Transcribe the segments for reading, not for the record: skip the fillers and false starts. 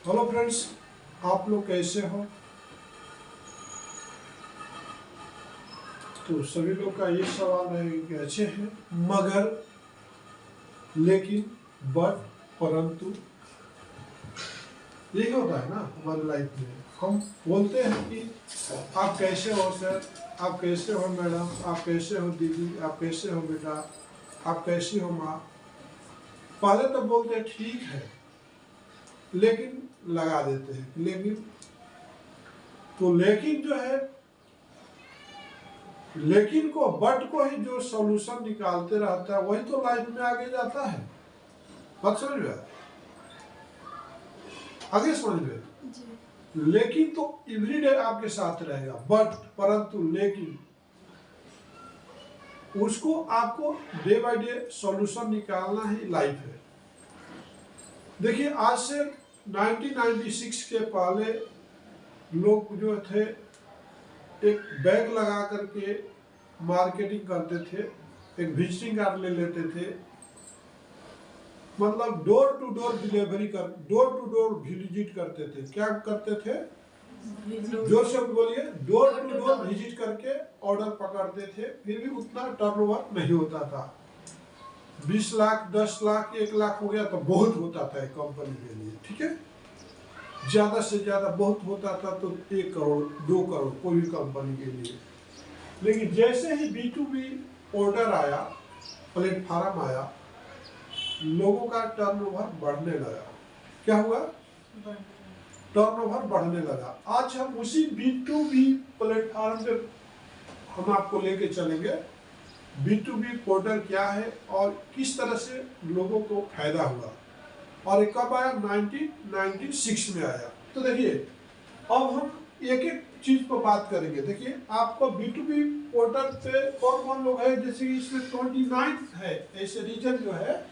Hello friends, आप लोग कैसे हो। तो सभी लोग का ये सवाल है कि अच्छे हैं, मगर, लेकिन, बट, परंतु, यही होता है ना हमारी लाइफ में। हम बोलते हैं कि आप कैसे हो सर, आप कैसे हो मैडम, आप कैसे हो दीदी, आप कैसे हो बेटा, आप कैसी हो माँ। पहले तो बोलते हैं ठीक है, लेकिन लगा देते हैं लेकिन। तो लेकिन जो है, लेकिन को, बट को ही जो सॉल्यूशन निकालते रहता है वही तो लाइफ में आगे जाता है। बात समझ में आगे समझ में। लेकिन तो एवरीडे आपके साथ रहेगा, बट, परंतु, लेकिन उसको आपको डे बाय डे सॉल्यूशन निकालना ही लाइफ है। देखिए, आज से 1996 के पहले लोग जो थे एक बैग लगा करके मार्केटिंग करते थे, एक विजिटिंग कार्ड ले लेते थे, मतलब डोर टू डोर डिलीवरी कर, डोर टू डोर विजिट करते थे। क्या करते थे, जोर से बोलिए, डोर टू डोर विजिट करके ऑर्डर पकड़ते थे। फिर भी उतना टर्नओवर नहीं होता था। 20 लाख 10 लाख 1 लाख हो गया तो बहुत होता था एक कंपनी के लिए, ठीक है। ज्यादा से ज्यादा बहुत होता था तो 1 करोड़ 2 करोड़ कोई भी कंपनी के लिए। लेकिन जैसे ही B2B ऑर्डर आया, प्लेटफॉर्म आया, लोगों का टर्नओवर बढ़ने लगा। क्या हुआ, टर्नओवर बढ़ने लगा। आज हम उसी B2B प्लेटफॉर्म पे हम आपको लेके चलेंगे। B2B पोर्टल क्या है और किस तरह से लोगों को फायदा हुआ, और ये कब आया, 1996 में आया। तो देखिए, अब हम एक एक चीज पर बात करेंगे। देखिए, आपको B2B पोर्टल पे कौन कौन लोग हैं, जैसे कि इसमें 29 है ऐसे रीजन जो है,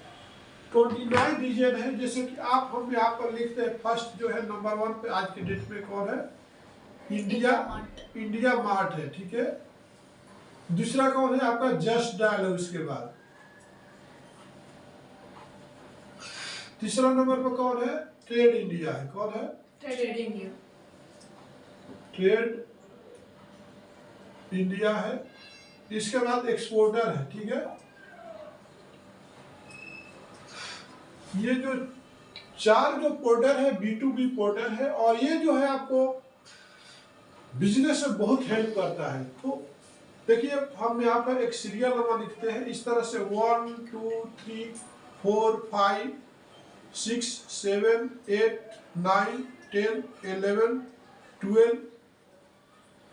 29 रीजन है। जैसे कि आप हम यहाँ पर लिखते हैं, फर्स्ट जो है नंबर 1 पे आज के डेट में कौन है, इंडिया मार्ट है, ठीक है। दूसरा कौन है आपका, जस्ट डायल है उसके बाद। तीसरा नंबर पर कौन है, ट्रेड इंडिया है। कौन है, ट्रेड इंडिया। ट्रेड इंडिया है। इसके बाद एक्सपोर्टर है, ठीक है। ये जो 4 जो पोर्टल है B2B पोर्टल है, और ये जो है आपको बिजनेस में बहुत हेल्प करता है। तो देखिए, हम यहाँ पर एक सीरियल नंबर लिखते हैं इस तरह से, 1 2 3 4 5 6 7 8 9 10 11 12,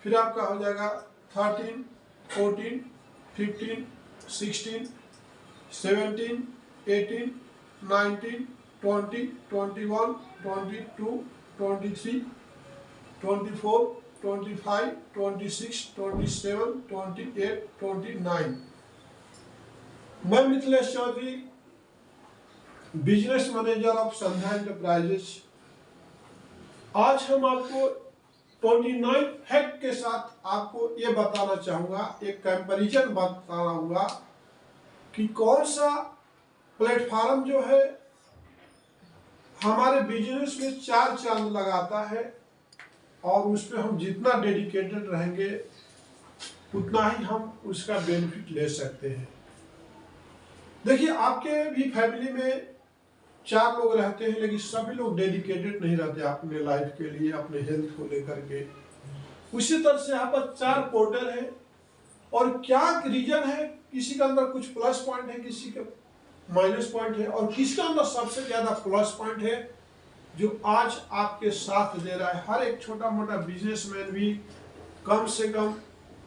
फिर आपका हो जाएगा 13 14 15 16 17 18 19 20 21 22 23 24 25 26 27 28 29। मैं Mithilesh Chaudhary, business manager of Sandhya enterprises. आज हम आपको 29 फैक्ट के साथ आपको ये बताना चाहूंगा, एक कंपैरिजन बताऊंगा कि कौन सा प्लेटफॉर्म जो है हमारे बिजनेस में 4 चांद लगाता है, और उस पर हम जितना डेडिकेटेड रहेंगे उतना ही हम उसका बेनिफिट ले सकते हैं। देखिए, आपके भी फैमिली में 4 लोग रहते हैं, लेकिन सभी लोग डेडिकेटेड नहीं रहते अपने लाइफ के लिए, अपने हेल्थ को लेकर के। उसी तरह से यहाँ पर 4 पोर्टल है, और क्या रीजन है, किसी के अंदर कुछ प्लस पॉइंट है, किसी के माइनस पॉइंट है, और किसके अंदर सबसे ज्यादा प्लस पॉइंट है जो आज आपके साथ दे रहा है। हर एक छोटा मोटा बिजनेसमैन भी कम से कम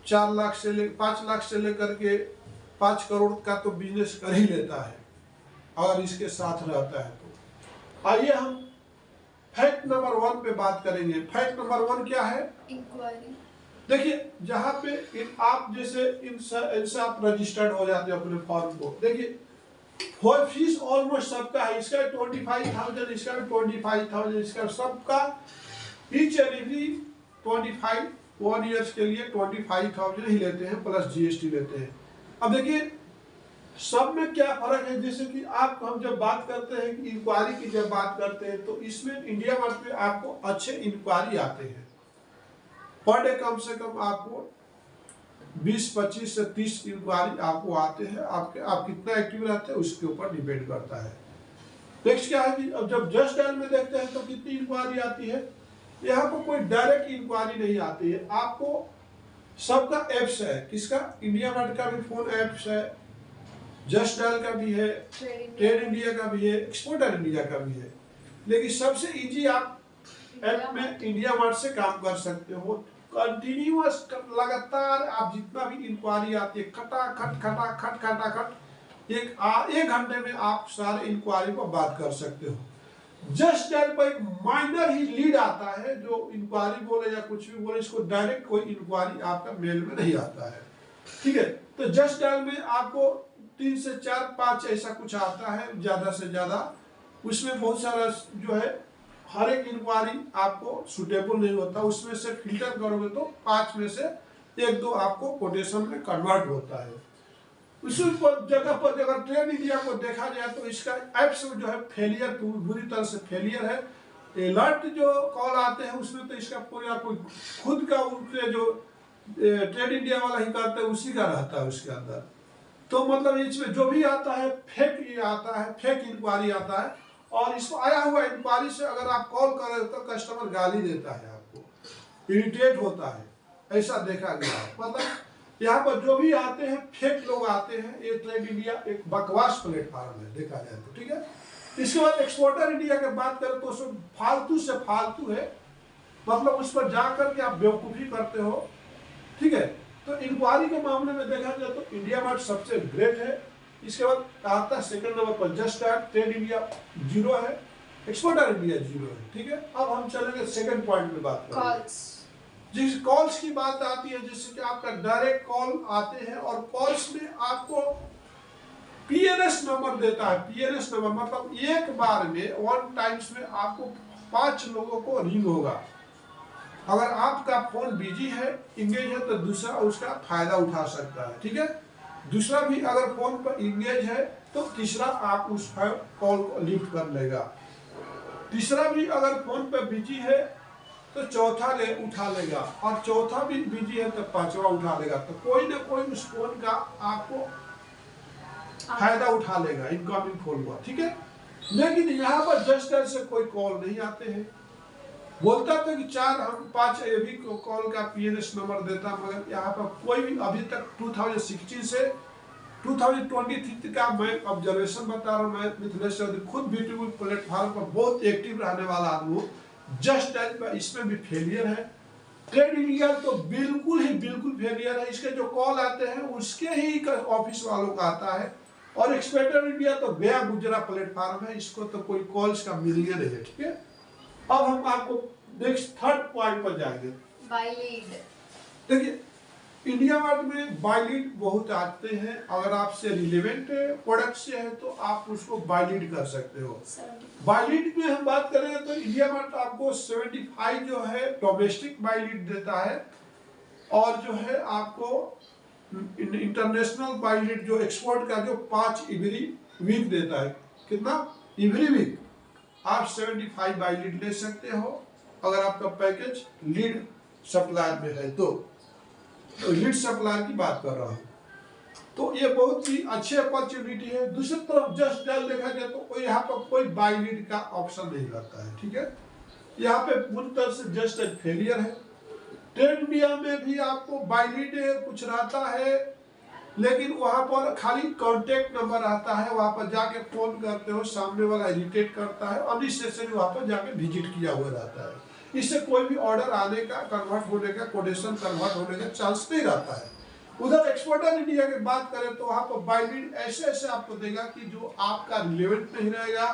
4 लाख से 5 लाख से लेकर के 5 करोड़ का तो बिजनेस कर ही लेता है अगर इसके साथ रहता है। तो आइए हम फैक्ट नंबर 1 पे बात करेंगे। फैक्ट नंबर 1 क्या है, इंक्वायरी। देखिए, जहाँ पे आप जैसे इनसे आप रजिस्टर्ड हो जाते हैं अपने फॉर्म को। देखिए, फीस ऑलमोस्ट सबका है, इसका 25,000, इसका 25,000, इसका सबका ईच एंड एवरी 25 1 ईयर्स के लिए 25,000 ही लेते हैं, प्लस GST लेते हैं। अब देखिए, सब में क्या फर्क है, जैसे कि आप हम जब बात करते हैं कि इंक्वायरी की जब बात करते हैं तो इसमें इंडिया मार्ट में आपको अच्छे इंक्वायरी आते हैं। पर डे कम से कम आपको 20, 25 से 30 इंक्वायरी आपको आते हैं। आप कितना एक्टिव रहते हैं उसके ऊपर डिपेंड करता है। नेक्स्ट क्या है कि अब जब जस्ट डायल में देखते हैं तो कितनी इंक्वायरी आती है। यहाँ पर कोई डायरेक्ट इंक्वायरी नहीं आती है, आपको सबका एप्स है। किसका? इंडिया मार्ट का भी फोन एप्स है, जस्ट डायल का भी है, ट्रेड इंडिया का भी है, एक्सपोर्टर इंडिया का भी है। लेकिन सबसे इजी आप ऐप में इंडिया मार्ट से काम कर सकते हो। कंटिन्यूअस लगातार आप जितना भी इंक्वायरी आती है खटाखट एक घंटे में आप सारे इंक्वायरी पर बात कर सकते हो। जस्ट डायल पर एक माइनर ही लीड आता है, जो इंक्वायरी बोले या कुछ भी बोले, इसको डायरेक्ट कोई इंक्वायरी आपका मेल में नहीं आता है। ठीक है, तो जस्ट डायल में आपको 3 से 4, 5 ऐसा कुछ आता है ज्यादा से ज्यादा। उसमें बहुत सारा जो है हर एक इंक्वायरी आपको सुटेबल नहीं होता, उसमें से फिल्टर करोगे तो 5 में से 1-2 आपको कोटेशन में कन्वर्ट होता है। उसी जगह पर अगर ट्रेड इंडिया को देखा जाए तो इसका एप्स जो है फेलियर, बुरी तरह से फेलियर है। अलर्ट जो कॉल आते हैं उसमें तो इसका पूरा कोई खुद का उनके जो ट्रेड इंडिया वाला ही करते हैं उसी का रहता है उसके अंदर। तो मतलब इसमें जो भी आता है फेक ये आता है, फेक इंक्वायरी आता है। और इसको आया हुआ इंक्वायरी से अगर आप कॉल करें तो कस्टमर गाली देता है, आपको इरिटेट होता है, ऐसा देखा गया। मतलब यहाँ पर जो भी आते हैं फेक लोग आते हैं। ये ट्रेड इंडिया एक बकवास प्लेटफॉर्म है देखा जाए तो। ठीक है, इसके बाद एक्सपोर्टर इंडिया की बात करें तो उसमें फालतू से फालतू है, मतलब उस पर जाकर के आप बेवकूफ़ी करते हो। ठीक है, तो इंक्वायरी के मामले में देखा जाए तो इंडिया मार्ट सबसे ग्रेट है। इसके बाद आता है सेकंड नंबर पर जस्ट डायल, ट्रेड इंडिया 0 है, एक्सपोर्टर इंडिया 0 है। ठीक है, अब हम चलेंगे सेकंड पॉइंट में बात करेंगे। जिस कॉल्स की बात आती है, जिससे कि आपका डायरेक्ट कॉल आते हैं और कॉल्स में आपको पीएनएस नंबर देता है। पीएनएस नंबर मतलब एक बार में 1 टाइम्स में आपको 5 लोगों को रिंग होगा। अगर आपका फोन बिजी है, इंगेज है, तो दूसरा उसका फायदा उठा सकता है। ठीक है, दूसरा भी अगर फोन पर इंगेज है तो तीसरा आप उस कॉल को लिफ्ट कर लेगा। तीसरा भी अगर फोन पर बिजी है तो चौथा उठा लेगा, और चौथा भी बिजी है तो 5वां उठा लेगा। तो कोई ना कोई उस फोन का आपको फायदा उठा लेगा इनकमिंग फोन का। ठीक है, लेकिन यहाँ पर जस्ट डायल से कोई कॉल नहीं आते हैं। बोलता था कि 4 हम 5 ये भी कॉल का पीएनएस नंबर देता, मगर यहाँ पर कोई भी अभी तक 2016 से 2023 का मैं ऑब्जर्वेशन बता रहा हूँ। मैं मिथिलेश चौधरी खुद ब्यूटीफुल प्लेटफॉर्म पर बहुत एक्टिव रहने वाला आदमी हूँ। जस्ट डायल पर इसमें भी फेलियर है। ट्रेड इंडिया तो बिल्कुल फेलियर है। इसके जो कॉल आते हैं उसके ही ऑफिस वालों का आता है। और एक्सपोर्टर इंडिया तो गया गुजरा प्लेटफॉर्म है, इसको तो कोई कॉल्स का मिलियन है। ठीक है, अब हम आपको नेक्स्ट थर्ड पॉइंट पर जाएंगे, बाय लीड। देखिए इंडिया मार्ट में बाय लीड बहुत आते हैं। अगर आपसे रिलेवेंट प्रोडक्ट से है तो आप उसको बाय लीड कर सकते हो। बाय लीड में हम बात करेंगे तो इंडिया मार्ट आपको 75 जो है डोमेस्टिक बाय लीड देता है, और जो है आपको इंटरनेशनल बाय लीड जो एक्सपोर्ट का जो 5 एवरी वीक देता है। कितना? एवरी वीक आप 75 बाय लीड ले सकते हो अगर आपका पैकेज लीड सप्लायर में है तो लीड सप्लायर की बात कर रहा हूँ। तो ये बहुत ही अच्छी अपॉर्चुनिटी है। दूसरी तरफ जस्ट डायल देखा जाए तो यहाँ पर कोई बाय लीड का ऑप्शन नहीं रहता है। ठीक है, यहाँ पे पूरी तरह से जस्ट एक फेलियर है। ट्रेड इंडिया में भी आपको बाय लीड कुछ रहता है, लेकिन वहां पर खाली कांटेक्ट नंबर आता है। वहां पर जाके फोन करते हो, सामने वाला इरिटेट करता है, अननेसेसरी वहां पर जाके विजिट किया हुआ रहता है। इससे कोई भी ऑर्डर आने का, कन्वर्ट होने का, कोटेशन कन्वर्ट होने का चांस नहीं रहता है। उधर एक्सपोर्टर इंडिया की बात करें तो वहां पर बाय लीड ऐसे ऐसे आपको देगा कि जो आपका रिलेवेंट नहीं रहेगा,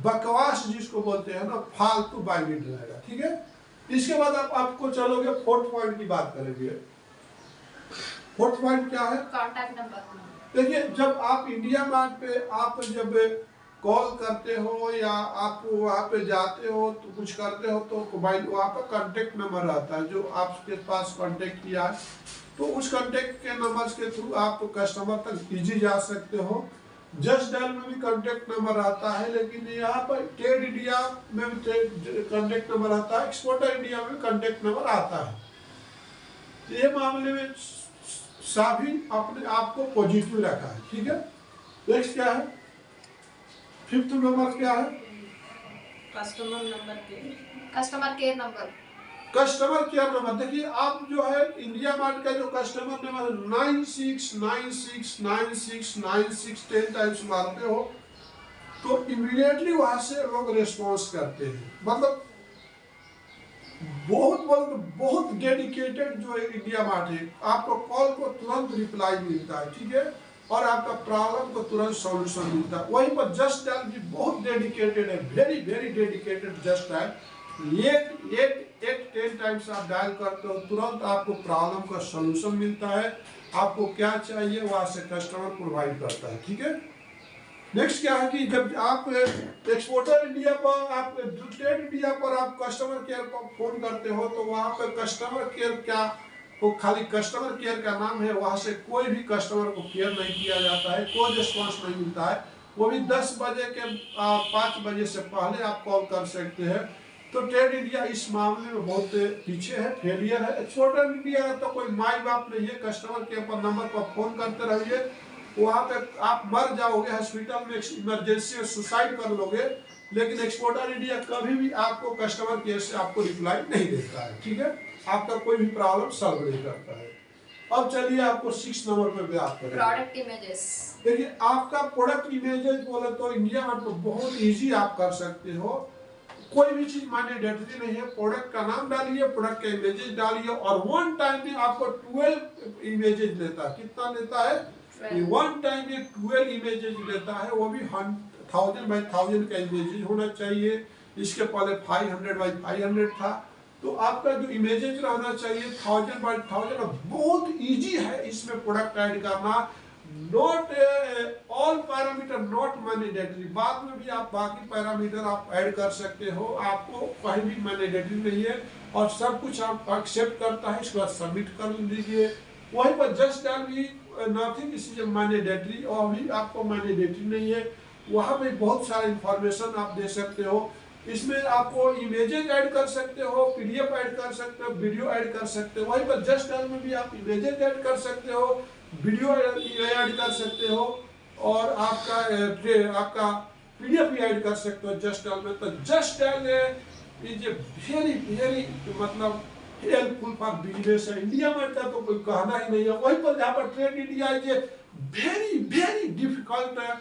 बकवास जिसको बोलते हैं ना, फालतू बाय लीड रहेगा। ठीक है, इसके बाद आपको चलोगे फोर्थ पॉइंट की बात करेंगे। फोर्थ पॉइंट क्या है? Contact number. देखिए जब आप इंडिया मार्ट पे आप जब कॉल करते हो या आप वहाँ पे जाते हो तो कुछ करते हो तो मोबाइल वहाँ पर कॉन्टेक्ट नंबर आता है जो आपके पास कॉन्टेक्ट किया है। तो उस कॉन्टेक्ट के नंबर के थ्रू आप कस्टमर तक इजी जा सकते हो। जस्ट डायल में भी कॉन्टेक्ट नंबर आता है, लेकिन यहाँ पर ट्रेड इंडिया में भी कॉन्टेक्ट नंबर आता है, एक्सपोर्टर इंडिया में कॉन्टेक्ट नंबर आता है। ये मामले में सभी अपने आप को पॉजिटिव रखा है, ठीक है। नेक्स्ट क्या है, 5th नंबर क्या है, कस्टमर नंबर के customer care number. Customer care number. देखिए आप जो है इंडिया मार्ट का जो कस्टमर नंबर 96969696 10 टाइम्स मारते हो तो इमीडिएटली वहां से लोग रिस्पॉन्स करते हैं। मतलब बहुत डेडिकेटेड जो है इंडिया मार्ट है, आपको कॉल को तुरंत रिप्लाई मिलता है, ठीक है, और आपका प्रॉब्लम को तुरंत सॉल्यूशन मिलता है। वहीं पर जस्ट डायल भी बहुत डेडिकेटेड है, very very dedicated just dial. एक 10 टाइम्स आप डायल करते हो तुरंत आपको प्रॉब्लम का सॉल्यूशन मिलता है, आपको क्या चाहिए वहां से कस्टमर प्रोवाइड करता है, ठीक है। नेक्स्ट क्या है कि जब आप एक्सपोर्टर इंडिया पर, आप ट्रेड इंडिया पर आप कस्टमर केयर पर फोन करते हो तो वहां पर कस्टमर केयर क्या, वो खाली कस्टमर केयर का नाम है, वहां से कोई भी कस्टमर को केयर नहीं किया जाता है, कोई रिस्पॉन्स नहीं मिलता है। वो भी 10 बजे के 5 बजे से पहले आप कॉल कर सकते हैं। तो ट्रेड इंडिया इस मामले में बहुत पीछे है, फेलियर है। एक्सपोर्टर इंडिया तो कोई माई बाप नहीं है, कस्टमर केयर पर नंबर पर फोन करते रहिए, वहां पे आप मर जाओगे हॉस्पिटल में, इमरजेंसी में सुसाइड कर लोगे, लेकिन एक्सपोर्टर इंडिया कभी भी आपको कस्टमर केयर से आपको रिप्लाई नहीं देता है, ठीक है, आपका कोई भी प्रॉब्लम सॉल्व नहीं करता है। अब चलिए आपको 6 नंबर पे बात करें, प्रोडक्ट इमेजेस। देखिए आपका प्रोडक्ट इमेजेस बोले तो इंडिया में तो बहुत इजी आप कर सकते हो, कोई भी चीज मैंडेटरी नहीं है। प्रोडक्ट का नाम डालिए, प्रोडक्ट के इमेजेस डालिए, और वन टाइम में आपको 12 इमेजेस लेता है। कितना लेता है? वन टाइम में 12 इमेजेस लेता है, वो भी 1000 बाई 1000 का इमेजेस होना चाहिए। इसके पहले 500 बाई 500 था, तो आपका जो इमेजेस रहना चाहिए 1000 बाई 1000। बहुत इजी है इसमें प्रोडक्ट ऐड करना, not all parameter not mandatory. बाद में भी आप बाकी पैरामीटर आप ऐड कर सकते हो, आपको कहीं भी मैंडेटरी नहीं है, और सब कुछ आप एक्सेप्ट करता है, इसके बाद सबमिट कर दीजिए। वहीं पर जस्ट डायल भी नथिंग इज मैंडेटरी, और भी आपको मैंडेटरी नहीं है, वहाँ पे बहुत सारा इंफॉर्मेशन आप दे सकते हो। इसमें आपको इमेजेस ऐड कर सकते हो, पीडीएफ ऐड कर सकते हो, वीडियो ऐड कर सकते हो। वहीं पर जस्ट डायल में भी आप इमेजेस ऐड कर सकते हो, वीडियो ऐड कर सकते हो, और आपका पीडीएफ भी ऐड कर सकते हो जस्ट डायल में। तो just dial is a very मतलब हेल्पफुल फॉर बिजनेस है। इंडिया में का तो कोई कहना ही नहीं है। वहीं पर यहाँ पर trade India is a very difficult add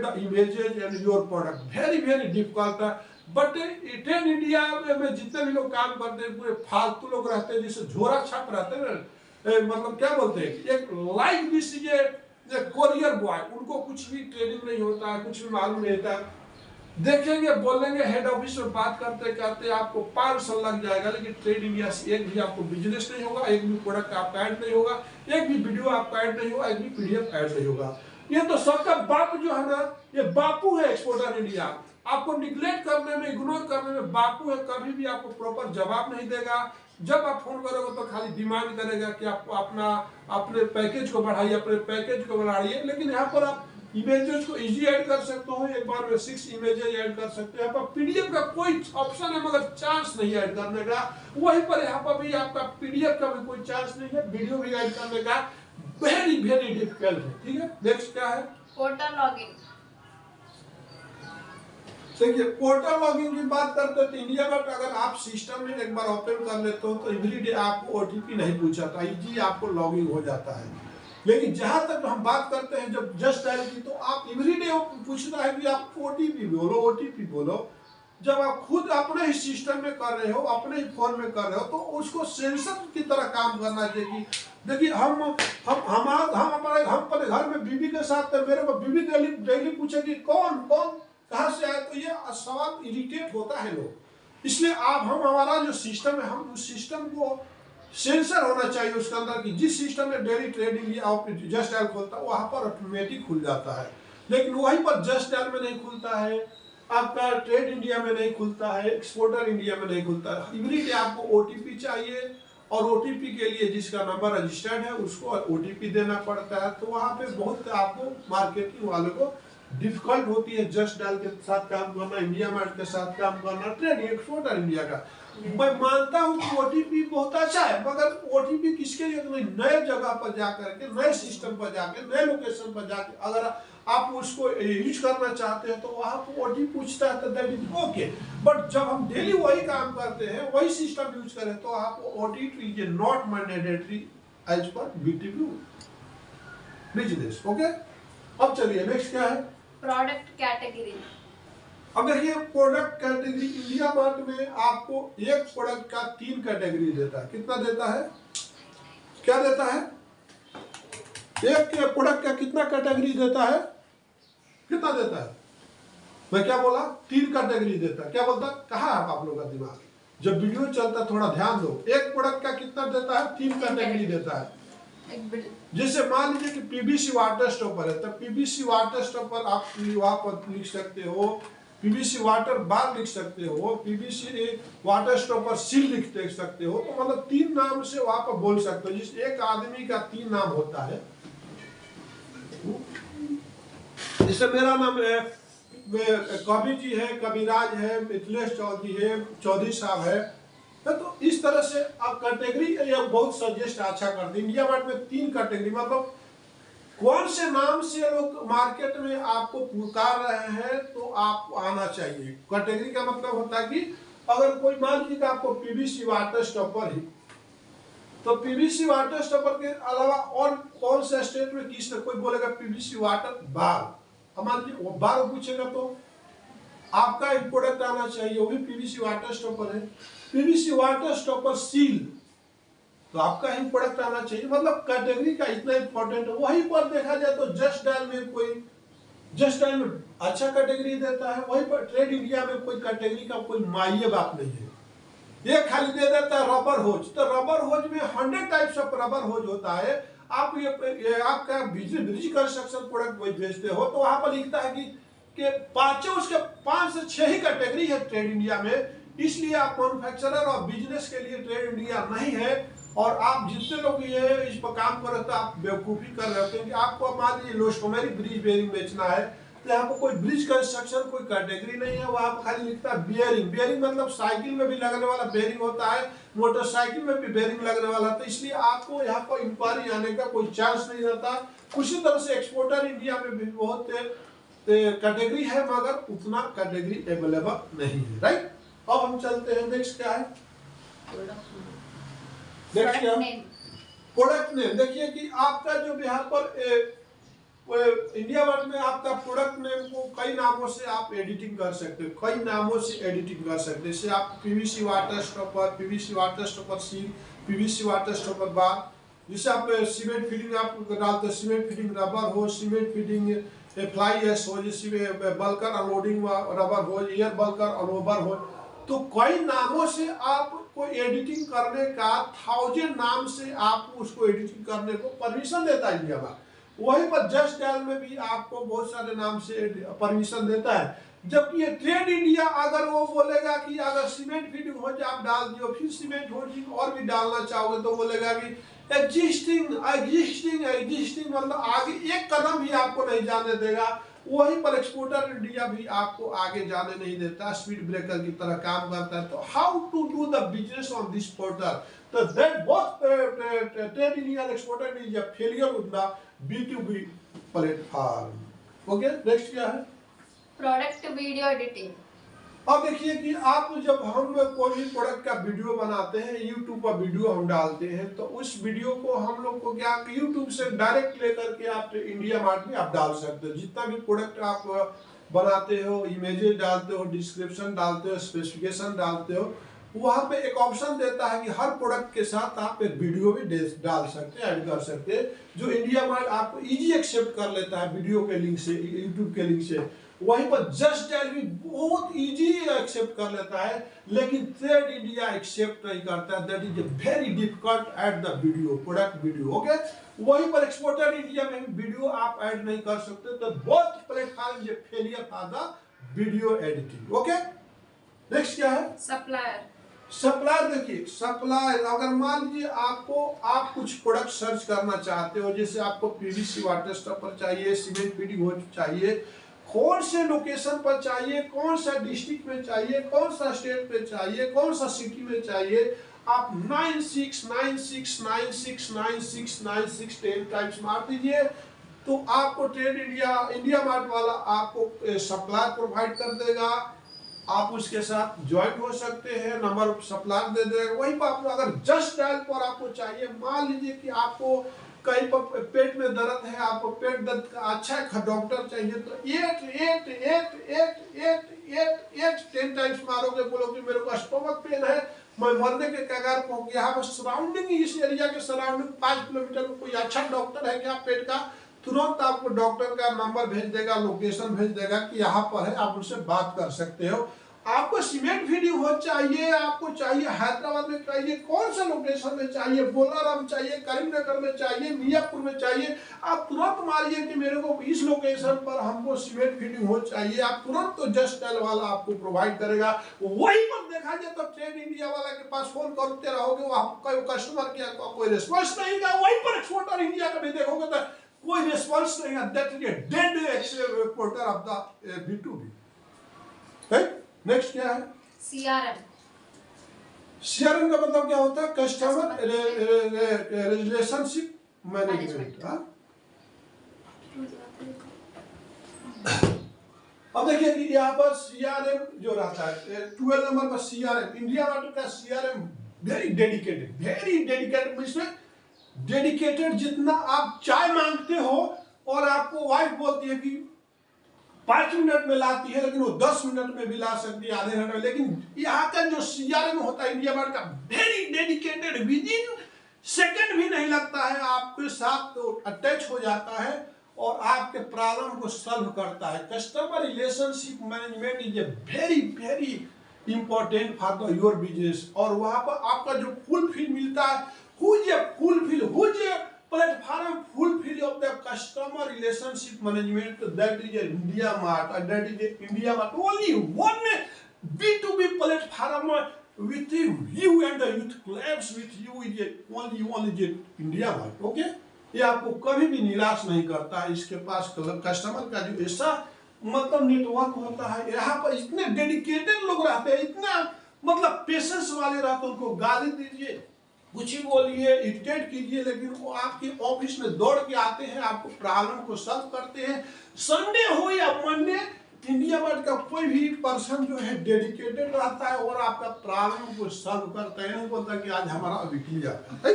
the images and your product, very difficult। But trade India में जितने भी लोग काम करते हैं पूरे फालतू लोग रहते हैं, जिससे झोरा छाप रहते हैं, मतलब क्या बोलते हैं, एक like this is a courier boy, उनको कुछ भी ट्रेनिंग नहीं होता है, कुछ भी मालूम नहीं होता। देखेंगे बोलेंगे हेड ऑफिस में बात करते करते आपको 5 साल लग जाएगा, लेकिन ट्रेड इंडिया से एक भी आपको बिजनेस नहीं होगा, एक भी प्रोडक्ट आपका ऐड नहीं होगा, एक भी वीडियो आपका ऐड नहीं होगा, एक भी पीडीएफ ऐड नहीं होगा। ये तो सबका बाप जो है ना, ये बापू है एक्सपोर्टर इंडिया। आपको निगलेक्ट करने में, इग्नोर करने में बापू है, कभी भी आपको प्रॉपर जवाब नहीं देगा। जब आप फोन करोगे तो खाली डिमांड करेगा कि आपको अपने पैकेज को बढ़ाइए, अपने पैकेज को बढ़ाइए। लेकिन यहाँ पर आप इमेजेस को इजी ऐड कर सकते हो, एक बार में 6 इमेजेस ऐड कर सकते हो। यहाँ पर पीडीएफ का कोई ऑप्शन है मगर चांस नहीं ऐड करने का। वहीं पर यहाँ पर भी आपका पीडीएफ का भी कोई चांस नहीं है, वीडियो भी ऐड करने का वेरी डिफिकल्ट है, ठीक है। नेक्स्ट क्या है? Portal login. देखिए पोर्टल लॉगिन की बात करते हैं तो इंडिया में अगर आप सिस्टम में एक बार ओपन कर लेते हो तो एवरीडे आपको ओटीपी नहीं पूछाता, इजी आपको लॉगिन हो जाता है। लेकिन जहां तक हम बात करते हैं जब जस्ट डायल की, तो आप एवरीडे पूछता है कि आप ओटीपी बोलो। जब आप खुद अपने ही सिस्टम में कर रहे हो, अपने ही फोन में कर रहे हो, तो उसको सेंसर की तरह काम करना चाहिए। देखिए हम अपने घर में बीबी के साथ, मेरे को बीबी डेली पूछेगी कौन कहाँ से आए, तो ये सवाल इरिटेट होता है लोग। इसलिए हम हमारा जो सिस्टम है, हम उस सिस्टम को सेंसर होना चाहिए उसके अंदर की जिस सिस्टम में डेली ट्रेडिंग या जस्ट डायल खोलता है वहां पर ऑटोमेटिक खुल जाता है। लेकिन वहीं पर जस्ट डायल में नहीं खुलता है, आपका ट्रेड इंडिया में नहीं खुलता है, एक्सपोर्टर इंडिया में नहीं खुलता है। एवरीडे आपको ओटीपी चाहिए और ओटीपी के लिए जिसका नंबर रजिस्टर्ड है उसको ओटीपी देना पड़ता है। तो वहाँ पे बहुत आपको मार्केटिंग वालों को डिफिकल्ट होती है जस्ट डायल के साथ काम करना, इंडिया मार्ट के साथ काम करना, ट्रेडिंग एक्सपोर्टर इंडिया का। मैं मानता हूँ कि ओटीपी बहुत अच्छा है, मगर ओटीपी किसके लिए? नए जगह पर जाकर के, नए सिस्टम पर जाके, नए लोकेशन पर जाके अगर आप उसको यूज करना चाहते हैं तो वहां पर ओटीपी पूछता है, तो दैट इज ओके। बट जब हम डेली वही काम करते हैं, वही सिस्टम यूज करें, तो आपको OTP is not mandatory as per BTP business. Okay, अब चलिए नेक्स्ट क्या है? Product category. अब देखिए प्रोडक्ट कैटेगरी, इंडिया मार्ट में आपको एक प्रोडक्ट का 3 कैटेगरी देता है। कितना देता है? क्या देता है? एक प्रोडक्ट का कितना कैटेगरी देता है? कितना देता है? मैं क्या बोला? 3 कैटेगरी देता है। क्या बोलता? कहाँ है आप लोगों का दिमाग? जब वीडियो चलता थोड़ा ध्यान दो। एक प्रोडक्ट का कितना देता है? 3 कैटेगरी देता है। जैसे मान लीजिए कि पीवीसी वाटर स्टॉपर है, तो पीवीसी वाटर स्टॉपर आप वहां पर लिख सकते हो, पीवीसी वाटर बार लिख सकते हो, पीवीसी वाटर स्टॉपर सील लिख देख सकते हो। तो मतलब 3 नाम से वहां पर बोल सकते हो। जिस एक आदमी का 3 नाम होता है। जैसे मेरा नाम कवि जी है, कविराज है, मिथिलेश चौधरी है, चौधरी साहब है। तो इस तरह से आप कैटेगरी बहुत सजेस्ट अच्छा करते हैं। इंडिया मार्ट में 3 कैटेगरी, मतलब कौन से नाम से लोग मार्केट में आपको पुकार रहे हैं तो आप आना चाहिए। कैटेगरी का मतलब होता है कि अगर कोई मान लीजिए कि आपको पीवीसी वाटर स्टॉपर ही, तो पीवीसी वाटर स्टॉपर के अलावा और कौन सा स्टेट में किस कोई बोलेगा पीवीसी वाटर बार, मान लीजिए वो बार पूछेगा तो आपका एक प्रोडक्ट आना चाहिए, वो भी पीवीसी वाटर स्टॉपर है। पीवीसी वाटर स्टॉपर सील, तो आपका ही प्रोडक्ट आना चाहिए। मतलब कैटेगरी का इतना इंपॉर्टेंट है। वहीं पर देखा जाए तो जस्ट डायल में कोई जस्ट डायल में अच्छा कैटेगरी देता है, वहीं पर ट्रेड इंडिया में कोई कैटेगरी का कोई मायने बात नहीं है। ये खाली दे देता है रबर होज। तो रबर होज में 100 टाइप्स ऑफ रबर होज होता है। आप ये आपका ब्रिज कंस्ट्रक्शन प्रोडक्ट बेचते हो तो वहां पर लिखता है कि पांचों उसके 5 से 6 ही कैटेगरी है ट्रेड इंडिया में। इसलिए आप मैन्युफैक्चरर और बिजनेस के लिए ट्रेड इंडिया नहीं है। और आप जितने लोग ये इस पर काम कर रहे हो आप बेवकूफी कर रहे हो, क्योंकि आपको मान लीजिए लोस्टोमेरिक ब्रिज बेयरिंग बेचना है तो यहाँ पर कोई ब्रिज कंस्ट्रक्शन कोई कैटेगरी नहीं है। वहां पर खाली लिखता है बियरिंग। बियरिंग मतलब साइकिल में भी लगने वाला बेयरिंग होता है, मोटरसाइकिल में भी बेयरिंग लगने वाला। तो इसलिए आपको यहाँ पर इंक्वायरी आने का कोई चांस नहीं रहता। उसी तरह से एक्सपोर्टर इंडिया में भी बहुत कैटेगरी है, मगर उतना कैटेगरी अवेलेबल नहीं है। राइट, अब हम चलते हैं नेक्स्ट क्या है? नेक्स्ट क्या? Product name. देखिए कि आपका जो यहाँ पर इंडिया मार्ट में आपका प्रोडक्ट नेम को कई नामों से आप एडिटिंग कर सकते हो, कई नामों से एडिटिंग कर सकते हो। जैसे आप PVC water stopper, PVC water stopper seal, PVC water stopper bar. जैसे आप सीमेंट फीडिंग आप डालते हो, सीमेंट फीडिंग रबर हो, सीमेंट फीडिंग फ्लाई एस हो, जैसे बल्कर अनलोडिंग रबर हो, एयर बल्कर अनोवर हो। तो कई नामों से आपको एडिटिंग करने का 1000 नाम से आप उसको एडिटिंग करने को परमिशन देता है इंडिया मार्ट। वहीं पर जस्ट डायल में भी आपको बहुत सारे नाम से परमिशन देता है। जबकि ये ट्रेड इंडिया अगर वो बोलेगा कि अगर सीमेंट फीडिंग हो जाए आप डाल दियो, फिर सीमेंट होल्डिंग और भी डालना चाहोगे तो बोलेगा कि एग्जिस्टिंग मतलब आगे एक कदम भी आपको नहीं जाने देगा। वहीं पर एक्सपोर्टर इंडिया भी आपको आगे जाने नहीं देता, स्पीड ब्रेकर की तरह काम करता है। तो how to do the business on this portal? तो that both Trade India exporter is a failure with the B2B platform. Okay, next क्या है? Product video editing. अब देखिए कि आप जब हम कोई भी प्रोडक्ट का वीडियो बनाते हैं, यूट्यूब पर वीडियो हम डालते हैं, तो उस वीडियो को हम लोग को क्या यूट्यूब से डायरेक्ट लेकर के आप इंडिया मार्ट में आप डाल सकते हो। जितना भी प्रोडक्ट आप बनाते हो, इमेजेस डालते हो, डिस्क्रिप्शन डालते हो, स्पेसिफिकेशन डालते हो, वहां पे एक ऑप्शन देता है कि हर प्रोडक्ट के साथ आप एक वीडियो भी डाल सकते हैं, ऐड कर सकते हैं, जो इंडिया मार्ट आपको इजी एक्सेप्ट कर लेता है वीडियो के लिंक से, यूट्यूब के लिंक से। वहीं पर जस्ट डायल भी बहुत इजी एक्सेप्ट कर लेता है, लेकिन ट्रेड इंडिया एक्सेप्ट नहीं करता। That is very difficult at the video, product video. Okay, वहीं पर एक्सपोर्टर इंडिया में वीडियो आप ऐड नहीं कर सकते। तो बोथ प्लेटफॉर्म ये failure for the video editing. Okay, next क्या है? सप्लायर। सप्लायर देखिए, सप्लायर अगर मान लीजिए आप कुछ प्रोडक्ट सर्च करना चाहते हो, जैसे आपको पीवीसी वाटर स्टॉपर चाहिए, सीमेंट फीडिंग होज चाहिए, कौन से लोकेशन पर चाहिए, कौन सा डिस्ट्रिक्ट में चाहिए, कौन सा स्टेट में चाहिए, कौन सा सिटी में चाहिए, आप 9696969696 10 टाइम्स मार दीजिए, तो आपको ट्रेड इंडिया मार्ट वाला आपको सप्लायर प्रोवाइड कर देगा। आप उसके साथ ज्वाइन हो सकते हैं, नंबर ऑफ सप्लायर दे देगा। वहीं पर आपको अगर जस्ट डायल पर आपको चाहिए, मान लीजिए कि आपको कहीं पर पेट में दर्द है, आपको पेट दर्द का अच्छा डॉक्टर चाहिए, तो 8 10 टाइम्स मारोगे, बोलोगे मेरे को स्टमक पेन है, मैं मरने के कगार पर हूं। यहाँ पर सराउंडिंग, इस एरिया के सराउंडिंग 5 किलोमीटर में कोई अच्छा डॉक्टर है क्या पेट का, तुरंत आपको डॉक्टर का नंबर भेज देगा, लोकेशन भेज देगा कि यहाँ पर है, आप उनसे बात कर सकते हो। आपको सीमेंट फीडिंग हो चाहिए, आपको चाहिए हैदराबाद में चाहिए, कौन सा लोकेशन में चाहिए, बोलाराम चाहिए, करीमनगर में चाहिए, मियापुर में चाहिए, आप तुरंत मारिए कि मेरे को इस लोकेशन पर हमको सीमेंट फीडिंग हो चाहिए, आप तुरंत तो जस्ट डायल वाला आपको प्रोवाइड करेगा। वहीं पर देखा जाए तो ट्रेड इंडिया वाला के पास फोन करते रहोगे, वहां कस्टमर के कोई रिस्पॉन्स नहीं का, वहीं पर एक्सपोर्टर इंडिया का भी देखोगे तो कोई रिस्पॉन्स नहीं है। That is a dead exporter of the B2B। Next क्या है? CRM। सीआरएम का मतलब क्या होता है? Customer relationship management. अब देखिए कि यहाँ पर सीआरएम जो रहता है 12 नंबर पर सीआरएम, इंडिया मार्ट का सीआरएम वेरी डेडिकेटेड। इसमें डेडिकेटेड जितना आप चाय मांगते हो और आपको वाइफ बोलती है कि 5 मिनट में लाती है, लेकिन वो 10 मिनट में भी ला सकती है, आधे घंटे में। लेकिन यहाँ का जो सीआरएम होता है इंडिया मार्ट का, very dedicated, with in second भी नहीं लगता है, आपके साथ तो अटैच हो जाता है और आपके प्रॉब्लम को सॉल्व करता है। Customer relationship management is a very important for your business. और वहां पर आपका जो फुलफिल मिलता है, whose platform fulfill of the customer relationship management, that is India Mart, and that is India Mart. Only one B2B platform with you and the youth collabs with you is only India Mart. Okay? ये आपको कभी भी निराश नहीं करता है। इसके पास customer का जो ऐसा मतलब नेटवर्क होता है, यहाँ पर इतने डेडिकेटेड लोग रहते हैं, इतना मतलब पेशेंस वाले रहते हैं, उनको गाली दीजिए, कुछ ही बोलिए, इरिटेट कीजिए, लेकिन वो आपके ऑफिस में दौड़ के आते हैं, आपको प्रॉब्लम को सॉल्व करते हैं। संडे हो या मंडे, इंडिया मार्ट का कोई भी पर्सन जो है डेडिकेटेड रहता है और आपका प्रॉब्लम को सॉल्व करता है। नहीं बोलता कि आज हमारा अभी क्लियर है।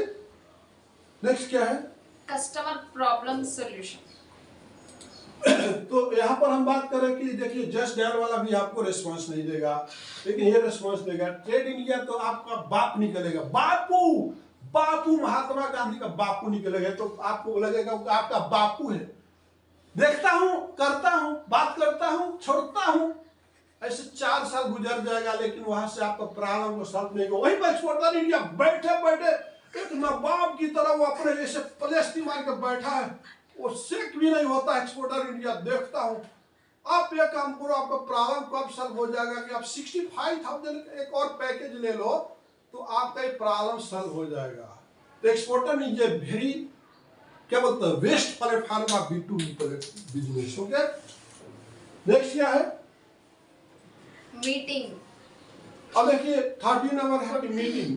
नेक्स्ट क्या है? Customer problem solution. तो यहाँ पर हम बात करें कि देखिए जस्ट डायल वाला भी आपको रिस्पांस नहीं देगा, लेकिन ये रिस्पांस देगा। ट्रेड इंडिया तो आपका बाप निकलेगा, बापू महात्मा गांधी का बापू निकलेगा, तो आपको लगेगा कि आपका बापू है। देखता हूं, करता हूं, बात करता हूं, छोड़ता हूं, ऐसे 4 साल गुजर जाएगा, लेकिन वहां से आपका प्रॉब्लम को सॉल्व नहीं होगा। वहीं पर एक्सपोर्टर इंडिया बैठे एक नवाब की तरह वो अपने जैसे पलेस्ती मार के बैठा है, वो सिक भी नहीं होता। एक्सपोर्टर इंडिया देखता हूं, आप ये काम करो, आपका प्रॉब्लम कब सॉल्व हो जाएगा कि आप 65,000 एक और पैकेज ले लो तो आपका ये प्रॉब्लम सॉल्व हो जाएगा। तो एक्सपोर्टर इज ए वेरी क्या बोलते हैं best platform of B2B business. Okay, next क्या है? मीटिंग। अब देखिए 13 नंबर है कि मीटिंग।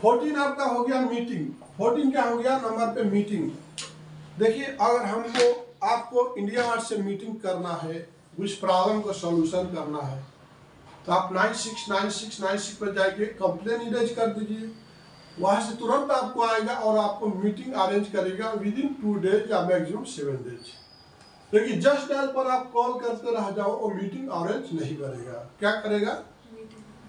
14 आपका हो गया मीटिंग। 14 क्या हो गया नंबर पे? मीटिंग। देखिए अगर हमको आपको इंडिया मार्ट से मीटिंग करना है, उस प्रॉब्लम को सॉल्यूशन करना है, तो आप 969696 पर जाके कंप्लेन इरेज कर दीजिए, वहां से तुरंत आपको आएगा और आपको मीटिंग अरेंज करेगा विद इन 2 डेज या मैक्सिमम 7 डेज। लेकिन जस्ट डायल पर आप कॉल करते रह जाओ, वो मीटिंग अरेंज नहीं करेगा। क्या करेगा?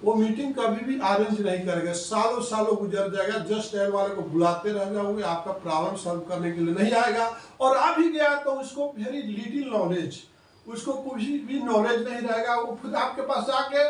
वो मीटिंग कभी भी अरेंज नहीं करेगा, सालों गुजर जाएगा। जस्ट डायल वाले को बुलाते रह जाओगे, आपका प्रॉब्लम सॉल्व करने के लिए नहीं आएगा। और आ भी गया तो उसको वेरी लिटिल नॉलेज, उसको कुछ भी नॉलेज नहीं रहेगा। वो खुद आपके पास जाके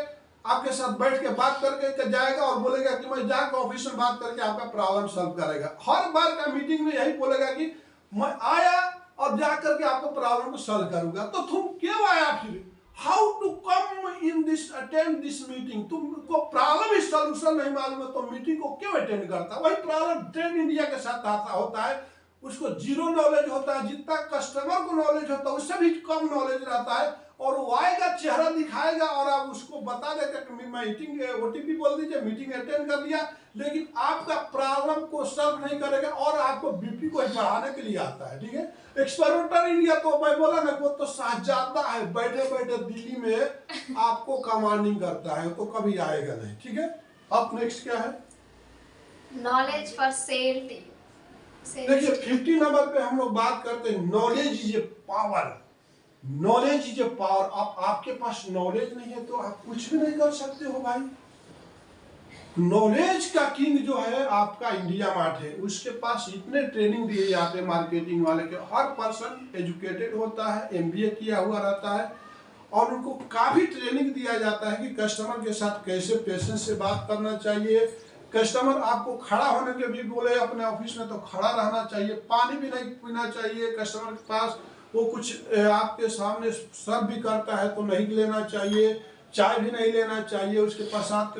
आपके साथ बैठ के बात करके जाएगा और बोलेगा कि मैं जाकर ऑफिस में बात करके आपका प्रॉब्लम सॉल्व करेगा। हर बार का मीटिंग में यही बोलेगा कि मैं आया और जा करके आपको प्रॉब्लम को सॉल्व करूंगा। तो तुम क्यों आया फिर? How to come in this attend this meeting. तुमको प्रॉब्लम ही सॉल्यूशन नहीं मालूम है तो मीटिंग को क्यों अटेंड करता है? वही प्रॉब्लम ट्रेंड इंडिया के साथ आता होता है, उसको जीरो नॉलेज होता है, जितना कस्टमर को नॉलेज होता है उससे भी कम नॉलेज रहता है, और वो आएगा चेहरा दिखाएगा और आप उसको बता देगा कि मैं मीटिंग ओटीपी बोल दीजिए मीटिंग अटेंड कर लिया, लेकिन आपका प्रॉब्लम को सॉल्व नहीं करेगा और आपको बीपी को बढ़ाने के लिए आता है। ठीक है, एक्सपेरिमेंटर इंडिया तो मैं बोला ना, वो तो साहबजादा है, बैठे बैठे दिल्ली में आपको कमांडिंग करता है, तो कभी आएगा नहीं। ठीक है, अब नेक्स्ट क्या है? Knowledge for sale team. देखिए 50 नंबर पे हम लोग बात करते हैं knowledge is a power. Knowledge is a power. आपके पास नॉलेज नहीं है तो आप कुछ भी नहीं कर सकते हो भाई। नॉलेज का किंग जो है आपका इंडिया मार्ट है, उसके पास इतने ट्रेनिंग दिए जाते हैं मार्केटिंग वाले के, हर पर्सन एजुकेटेड होता है, एमबीए किया हुआ रहता है, और उनको काफी ट्रेनिंग दिया जाता है कि कस्टमर के साथ कैसे पेशेंस से बात करना चाहिए। कस्टमर आपको खड़ा होने के भी बोले अपने ऑफिस में तो खड़ा रहना चाहिए, पानी भी नहीं पीना चाहिए कस्टमर के पास, वो कुछ आपके सामने सर्व भी करता है तो नहीं लेना चाहिए, चाय भी नहीं लेना चाहिए, उसके पास आप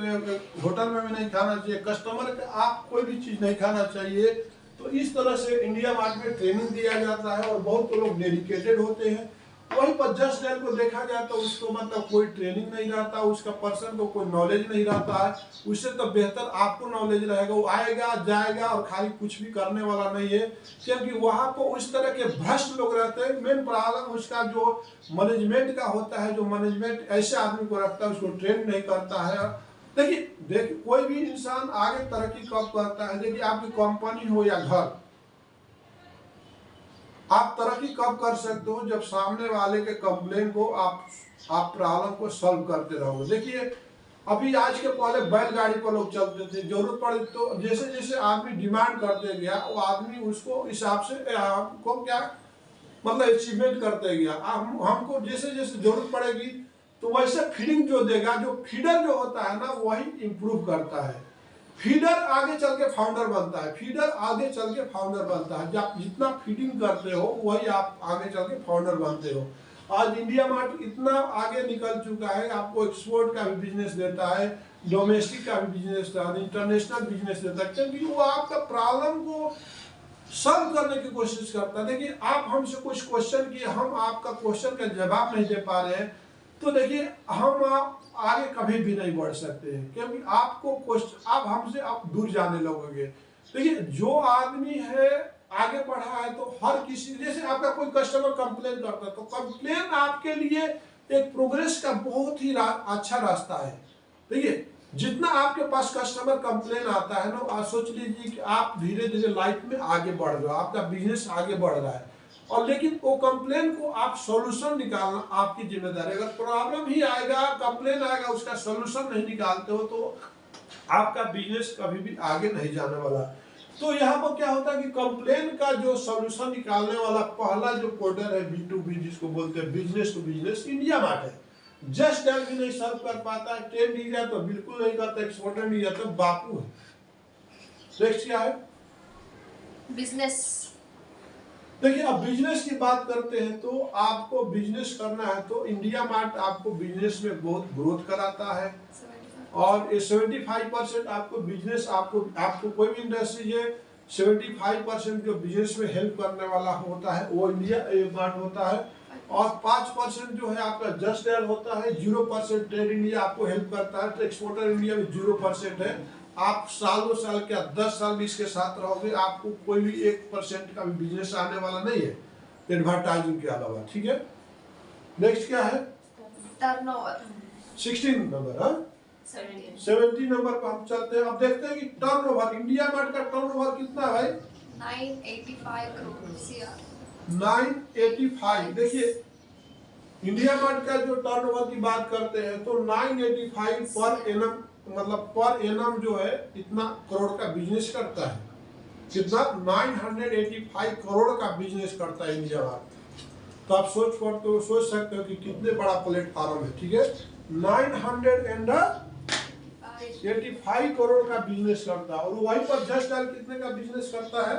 होटल में भी नहीं खाना चाहिए, कस्टमर के आप कोई भी चीज़ नहीं खाना चाहिए। तो इस तरह से इंडिया मार्ट में ट्रेनिंग दिया जाता है और बहुत लोग डेडिकेटेड होते हैं। वहीं पर जस्ट डैल को देखा जाए तो उसको मतलब कोई ट्रेनिंग नहीं रहता, उसका पर्सन को कोई नॉलेज नहीं रहता है, उससे तो बेहतर आपको नॉलेज रहेगा, वो आएगा जाएगा और खाली कुछ भी करने वाला नहीं है, क्योंकि वहाँ पर उस तरह के भ्रष्ट लोग रहते हैं। मेन प्रॉब्लम उसका जो मैनेजमेंट का होता है, जो मैनेजमेंट ऐसे आदमी को रखता है उसको ट्रेन नहीं करता है। देखिए कोई भी इंसान आगे तरक्की कब करता है, देखिए आपकी कंपनी हो या घर, आप तरक्की कब कर सकते हो? जब सामने वाले के कंप्लेन को आप प्रॉब्लम को सॉल्व करते रहोगे। देखिए अभी आज के पहले बैलगाड़ी पर लोग चलते थे, जरूरत पड़े तो जैसे जैसे आदमी डिमांड करते गया वो आदमी उसको हिसाब से हमको क्या मतलब अचीवमेंट करते गया। हमको जैसे जैसे जरूरत पड़ेगी तो वैसे फीडिंग जो देगा, जो फीडर जो होता है ना वही इम्प्रूव करता है। फीडर आगे चल के फाउंडर बनता है, फीडर आगे चल के फाउंडर बनता है। जब जितना फीडिंग करते हो वही आप आगे चल के फाउंडर बनते हो। आज इंडिया मार्ट इतना आगे निकल चुका है, आपको एक्सपोर्ट का भी बिजनेस देता है, डोमेस्टिक का भी बिजनेस देता है, इंटरनेशनल बिजनेस देता है, क्योंकि वो आपका प्रॉब्लम को सॉल्व करने की कोशिश करता है। देखिए आप हमसे कुछ क्वेश्चन किए, हम आपका क्वेश्चन का जवाब नहीं दे पा रहे हैं, तो देखिए हम आगे कभी भी नहीं बढ़ सकते हैं, क्योंकि आपको क्वेश्चन आप हमसे आप दूर जाने लगोगे। देखिए जो आदमी है आगे बढ़ा है तो हर किसी, जैसे आपका कोई कस्टमर कंप्लेन करता है तो कंप्लेन आपके लिए एक प्रोग्रेस का बहुत ही अच्छा रास्ता है। देखिए जितना आपके पास कस्टमर कंप्लेन आता है ना, आप सोच लीजिए कि आप धीरे धीरे लाइफ में आगे बढ़ रहे हो, आपका बिजनेस आगे बढ़ रहा है, और लेकिन वो कंप्लेन को आप सॉल्यूशन निकालना आपकी जिम्मेदारी। अगर प्रॉब्लम ही आएगा, कंप्लेन आएगा, उसका सॉल्यूशन नहीं निकालते हो तो आपका बिजनेस कभी भी आगे नहीं जाने वाला। तो यहाँ पर क्या होता है कि कंप्लेन का जो सॉल्यूशन निकालने वाला पहला जो पोर्टल है B2B जिसको बोलते हैं business to business, India mart है। जस्ट डैल भी नहीं सॉल्व कर पाता है, ट्रेंड इंडिया तो बिल्कुल नहीं करता, एक्सपोर्टर इंडिया तो बापू है। नेक्स्ट क्या है? बिजनेस। देखिए अब बिजनेस की बात करते हैं तो आपको बिजनेस करना है तो इंडिया मार्ट आपको बिजनेस में बहुत ग्रोथ कराता है, और 75% आपको बिजनेस आपको कोई भी इंडस्ट्री है 75% जो बिजनेस में हेल्प करने वाला होता है वो इंडिया मार्ट होता है, और 5% जो है आपका जस्ट डैल होता है, 0% ट्रेड इंडिया आपको हेल्प करता है, तो एक्सपोर्टर इंडिया में 0% है। आप सालों साल क्या 10 साल भी इसके साथ रहोगे, आपको कोई भी 1% का भी बिजनेस आने वाला नहीं है एडवर्टाइजिंग के अलावा। ठीक है, नेक्स्ट क्या है? टर्नओवर। 16 नंबर, हाँ 70 नंबर पर हम चलते हैं। अब देखते हैं कि टर्नओवर, इंडिया मार्ट का टर्नओवर कितना है भाई? 985 करोड़ CR। 985। देखिए इंडिया मार्ट का जो टर्नओवर की बात करते हैं तो 985 पर एनम, मतलब पर एनम जो है इतना करोड़ का बिजनेस करता है। कितना? 985 करोड़ का बिजनेस करता है इंडिया मार्ट। तो आप सोच सकते हो कि कितने बड़ा प्लेटफॉर्म है। ठीक है, 985 करोड़ का बिजनेस करता है, और वहीं पर जस्ट डैल कितने का बिजनेस करता है?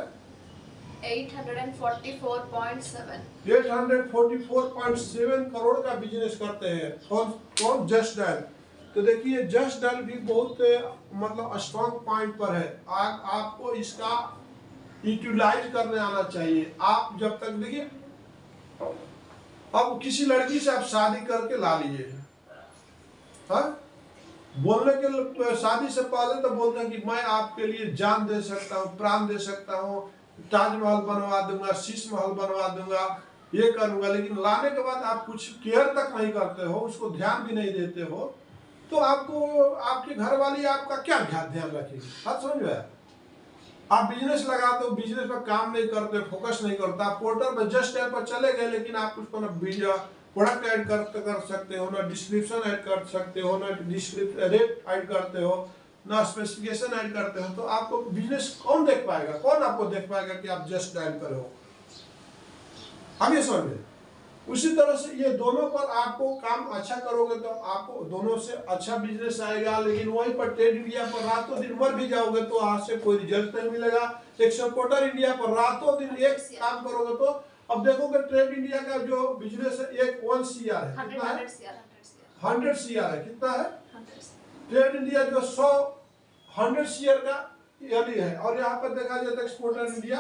844.7. 844.7 करोड़ का बिजनेस करते हैं। कौन? Just dial. तो देखिए जस्ट डायल भी बहुत मतलब स्ट्रॉन्ग पॉइंट पर है। आपको इसका यूटिलाइज करने आना चाहिए। आप जब तक देखिए, अब किसी लड़की से आप शादी करके ला लीजिए, हाँ, बोलने के शादी से पहले तो बोलते हैं कि मैं आपके लिए जान दे सकता हूँ, प्राण दे सकता हूँ, ताजमहल बनवा दूंगा, शीश महल बनवा दूंगा, ये करूंगा, लेकिन लाने के बाद आप कुछ केयर तक नहीं करते हो, उसको ध्यान भी नहीं देते हो, तो आपको आपकी घरवाली आपका क्या ध्यान रखेगी? बात समझ में? आप बिजनेस लगाते हो, बिजनेस में काम नहीं करते, फोकस नहीं करता, आप पोर्टल पर जस्ट ऐड पर चले गए, लेकिन आप उसको ना प्रोडक्ट ऐड कर सकते हो, ना डिस्क्रिप्शन ऐड कर सकते हो, ना रेट ऐड करते हो, ना स्पेसिफिकेशन ऐड करते हो, तो आपको बिजनेस कौन देख पाएगा? कौन आपको देख पाएगा कि आप जस्ट ऐड करे हो? आगे समझे। उसी तरह से ये दोनों पर आपको काम अच्छा करोगे तो आपको दोनों से अच्छा बिजनेस आएगा, लेकिन वहीं पर ट्रेड इंडिया पर रातों दिन मर भी जाओगे तो आज से कोई रिजल्ट नहीं मिलेगा। एक सपोर्टर इंडिया पर रातों दिन एक काम करोगे तो अब देखोगे ट्रेड इंडिया का जो बिजनेस है एक 1 CR है, कितना है? 100 CR है। कितना है? ट्रेड इंडिया जो 100 CR का यानी है, और यहाँ पर देखा जाए तो एक्सपोर्टर इंडिया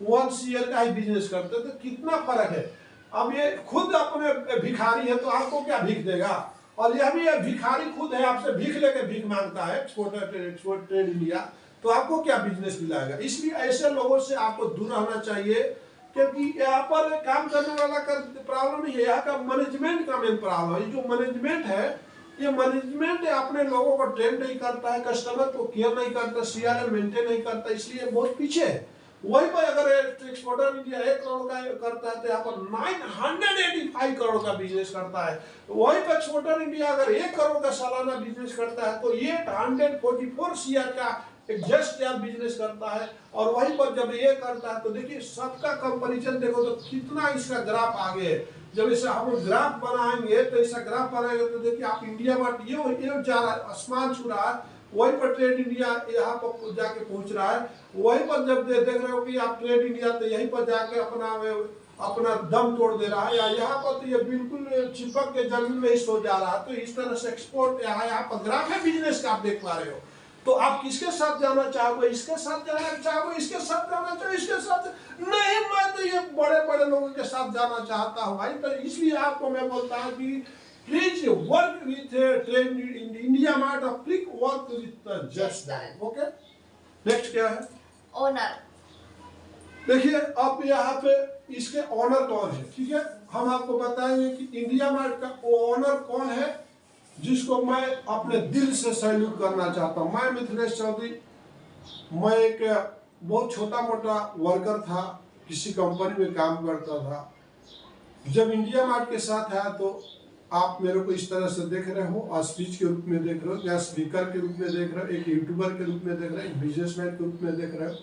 1 CR का ही बिजनेस करते हैं, तो कितना फर्क है। अब ये खुद अपने भिखारी है तो आपको क्या भीख देगा, और यह भी भिखारी खुद है, आपसे भीख लेके भीख मांगता है, एक्सपोर्ट ट्रेड इंडिया, तो आपको क्या बिजनेस मिलेगा? इसलिए ऐसे लोगों से आपको दूर रहना चाहिए, क्योंकि यहाँ पर काम करने वाला का प्रॉब्लम नहीं है, यहाँ का मैनेजमेंट का मेन प्रॉब्लम है। जो मैनेजमेंट है, ये मैनेजमेंट अपने लोगों को ट्रेन नहीं करता है, कस्टमर को केयर नहीं करता, CRM मेंटेन नहीं करता, इसलिए बहुत पीछे है। वही पर अगर एक्सपोर्टर इंडिया 1 करोड़ का करता है तो यहाँ पर 985 करोड़ का बिजनेस करता है। वही पर एक्सपोर्टर इंडिया अगर 1 करोड़ का सालाना बिजनेस करता है तो ये 144 CR का एक जस्ट यार बिजनेस करता है। और वहीं पर जब ये करता है तो देखिए सबका कंपैरिजन देखो तो कितना इसका ग्राफ आगे है। जब इसे हम ग्राफ बनाएंगे तो ऐसा ग्राफ बनाएंगे तो देखिए आप इंडिया मार्ट ये जा रहा है, आसमान छू रहा है, वहीं पर ट्रेड इंडिया यहाँ पर जाके पहुंच रहा है। वहीं पर जब देख रहे हो कि आप ट्रेड इंडिया तो यहीं पर जाके अपना दम तोड़ दे रहा है, या यहाँ पर तो ये बिल्कुल चिपक के जमीन में ही सो जा रहा है। तो इस तरह से एक्सपोर्ट यहाँ पर ग्राफ है बिजनेस का, आप देख पा रहे हो। तो आप किसके साथ जाना चाहोगे? इसके साथ जाना चाहोगे, इसके साथ जाना चाहोगे, इसके साथ नहीं, मैं तो ये बड़े बड़े लोगों के साथ जाना चाहता हूँ भाई। तो इसलिए आपको मैं बोलता हूँ कि please work with Trade India Mart, और please work with Just Dial. Okay, next क्या है? ओनर। देखिए अब यहाँ पे इसके ओनर कौन है, ठीक है, हम आपको बताएंगे कि इंडिया मार्ट का ओनर कौन है, जिसको मैं अपने दिल से सैल्यूट करना चाहता हूँ। मैं मिथिलेश चौधरी, मैं एक बहुत छोटा मोटा वर्कर था, किसी कंपनी में काम करता था। जब इंडिया मार्ट के साथ आया तो आप मेरे को इस तरह से देख रहे हो, स्पीच के रूप में देख रहे हो, या स्पीकर के रूप में देख रहे हो, एक यूट्यूबर के रूप में देख रहे हो, एक बिजनेसमैन के रूप में देख रहे हो।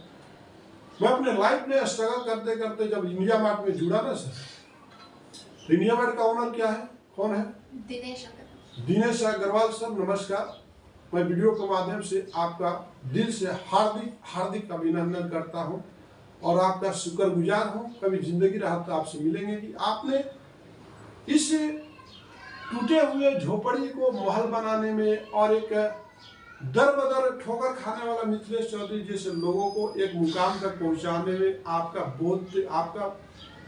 मैं अपने लाइफ में स्ट्रगल करते करते जब इंडिया मार्ट में जुड़ा ना सर, इंडिया मार्ट का ओनर क्या है, कौन है? दिनेश अग्रवाल सर, नमस्कार। मैं वीडियो के माध्यम से आपका दिल से हार्दिक अभिनंदन करता हूं और आपका शुक्रगुजार हूं। कभी जिंदगी रहा तो आपसे मिलेंगे कि आपने इस टूटे हुए झोपड़ी को महल बनाने में और एक दर बदर ठोकर खाने वाला मिथिलेश चौधरी जैसे लोगों को एक मुकाम तक पहुंचाने में आपका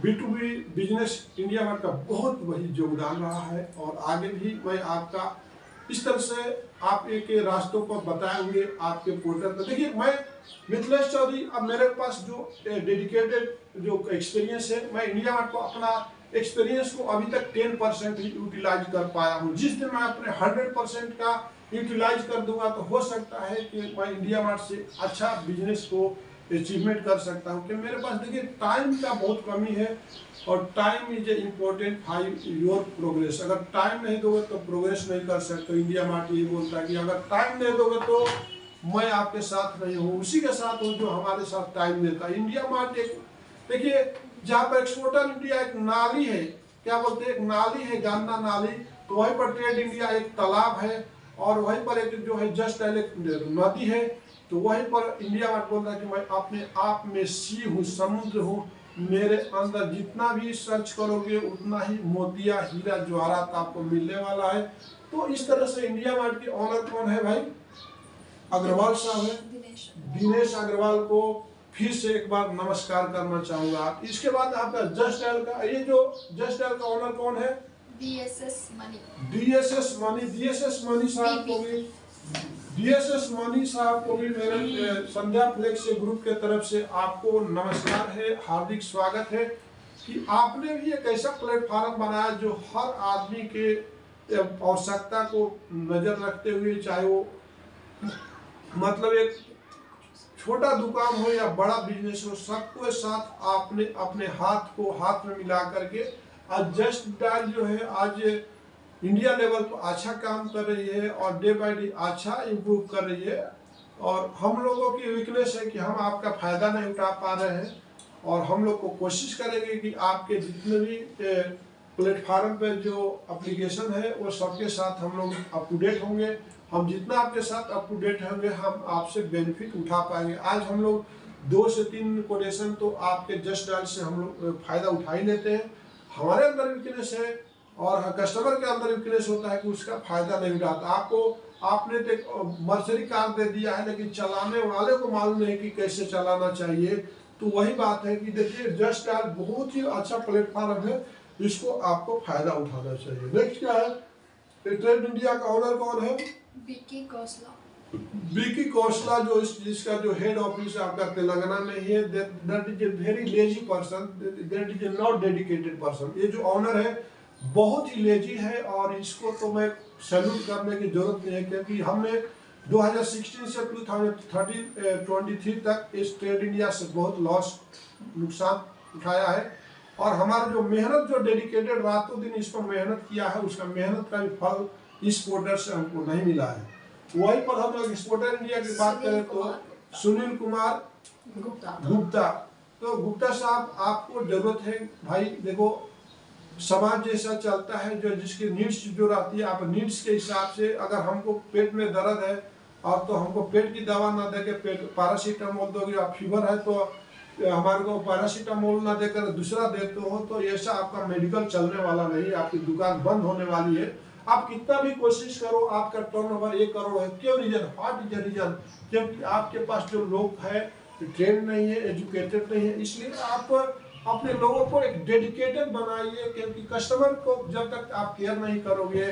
B2B बिजनेस इंडिया मार्ट का बहुत वही योगदान रहा है। और आगे भी मैं आपका इस तरह से आप एक रास्तों पर बताएंगे आपके पोर्टल पर। देखिए मैं मिथिलेश चौधरी, अब मेरे पास जो डेडिकेटेड जो एक्सपीरियंस है, मैं इंडिया मार्ट को अपना एक्सपीरियंस को अभी तक 10% ही यूटिलाइज कर पाया हूँ। जिस दिन मैं अपने 100% का यूटिलाइज कर दूंगा तो हो सकता है कि मैं इंडिया मार्ट से अच्छा बिजनेस को अचीवमेंट कर सकता हूँ। कि मेरे पास देखिए टाइम का बहुत कमी है, और time is a important for your progress. अगर टाइम नहीं दोगे तो प्रोग्रेस नहीं कर सकते। इंडिया मार्ट ये बोलता है कि अगर टाइम नहीं दोगे तो मैं आपके साथ नहीं हूँ, उसी के साथ हूँ जो हमारे साथ टाइम देता है। इंडिया मार्ट एक देखिए जहाँ पर एक्सपोर्टर इंडिया एक नाली है, क्या बोलते हैं, एक नाली है, गंगा नाली, तो वहीं पर ट्रेड इंडिया एक तालाब है, और वहीं पर एक जो है जस्ट एक नदी है। तो वहीं पर इंडिया मार्ट बोल रहा है कि मैं अपने आप में सी हूँ, समुद्र हूँ, मेरे अंदर जितना भी सर्च करोगे उतना ही मोतिया हीरा जवाहरात आपको मिलने वाला है। तो इस तरह से इंडिया मार्ट के ऑनर कौन है भाई? अग्रवाल साहब है, दिनेश अग्रवाल को फिर से एक बार नमस्कार करना चाहूंगा। इसके बाद आपका जस्ट डायल का, ये जो जस्ट डायल का ऑनर कौन है? DSS Money। DSS मनी साहब को भी, DSS मनी साहब को भी मेरे संध्या फ्लेक्स से ग्रुप के तरफ से आपको नमस्कार है, हार्दिक स्वागत है कि आपने भी एक ऐसा प्लेटफॉर्म बनाया जो हर आदमी के आवश्यकता को नजर रखते हुए, चाहे वो मतलब एक छोटा दुकान हो या बड़ा बिजनेस हो, सबके साथ आपने अपने हाथ को हाथ में मिला करके आज जस्ट डायल जो है आज इंडिया लेवल पर अच्छा काम कर रही है और डे बाय डे अच्छा इम्प्रूव कर रही है। और हम लोगों की वीकनेस है कि हम आपका फायदा नहीं उठा पा रहे हैं, और हम लोग को कोशिश करेंगे कि आपके जितने भी प्लेटफार्म पे जो एप्लीकेशन है वो सबके साथ हम लोग अप टू डेट होंगे। हम जितना आपके साथ अप टू डेट होंगे हम आपसे बेनिफिट उठा पाएंगे। आज हम लोग 2 से 3 कोटेशन तो आपके जस्ट डायल से हम लोग फायदा उठा ही लेते हैं। हमारे अंदर वीकनेस है और कस्टमर के अंदर वीकनेस होता है कि उसका फायदा नहीं उठाता। आपने तो मर्सरी कार दे दिया है लेकिन चलाने वाले को मालूम नहीं कि कैसे चलाना चाहिए। तो वही बात है कि देखिए जस्ट डायल बहुत ही अच्छा प्लेटफॉर्म है, इसको आपको फायदा उठाना चाहिए। नेक्स्ट क्या है? ट्रेड इंडिया का ऑनर कौन है? विकी कौशला। विकी कौशला जो जिसका जो हेड ऑफिस आपका तेलंगाना में ही है। That is a very lazy person, that is a not dedicated person. ये जो ऑनर है बहुत ही लेजी है और इसको तो मैं सैल्यूट करने की जरूरत नहीं है, क्योंकि हमने 2016 से 2023 तक इस ट्रेड इंडिया से बहुत नुकसान उठाया है। और हमारा जो मेहनत, जो डेडिकेटेड रातों दिन इस पर मेहनत किया है, उसका मेहनत का भी फल इस पोर्टल से हमको नहीं मिला है। वहीं पर हम लोग एक्सपोर्टर इंडिया की बात करें तो सुनील कुमार गुप्ता। तो गुप्ता साहब आपको जरूरत है भाई, देखो समाज जैसा चलता है, जो जिसकी नीड्स जो रहती है, आप नीड्स के हिसाब से, अगर हमको पेट में दर्द है और तो हमको पेट की दवा ना देके पेट पैरासीटामोल दोगे, आप फीवर है तो हमारे को पैरासीटामोल ना देकर दूसरा देते हो, तो ऐसा आपका मेडिकल चलने वाला नहीं, आपकी दुकान बंद होने वाली है। आप कितना भी कोशिश करो, आपका टर्नओवर 1 करोड़ है, क्यों reason? What is the reason? क्योंकि आपके पास जो लोग है ट्रेन नहीं है, एजुकेटेड नहीं है। इसलिए आप अपने लोगों को एक डेडिकेटेड बनाइए, क्योंकि कस्टमर को जब तक आप केयर नहीं करोगे,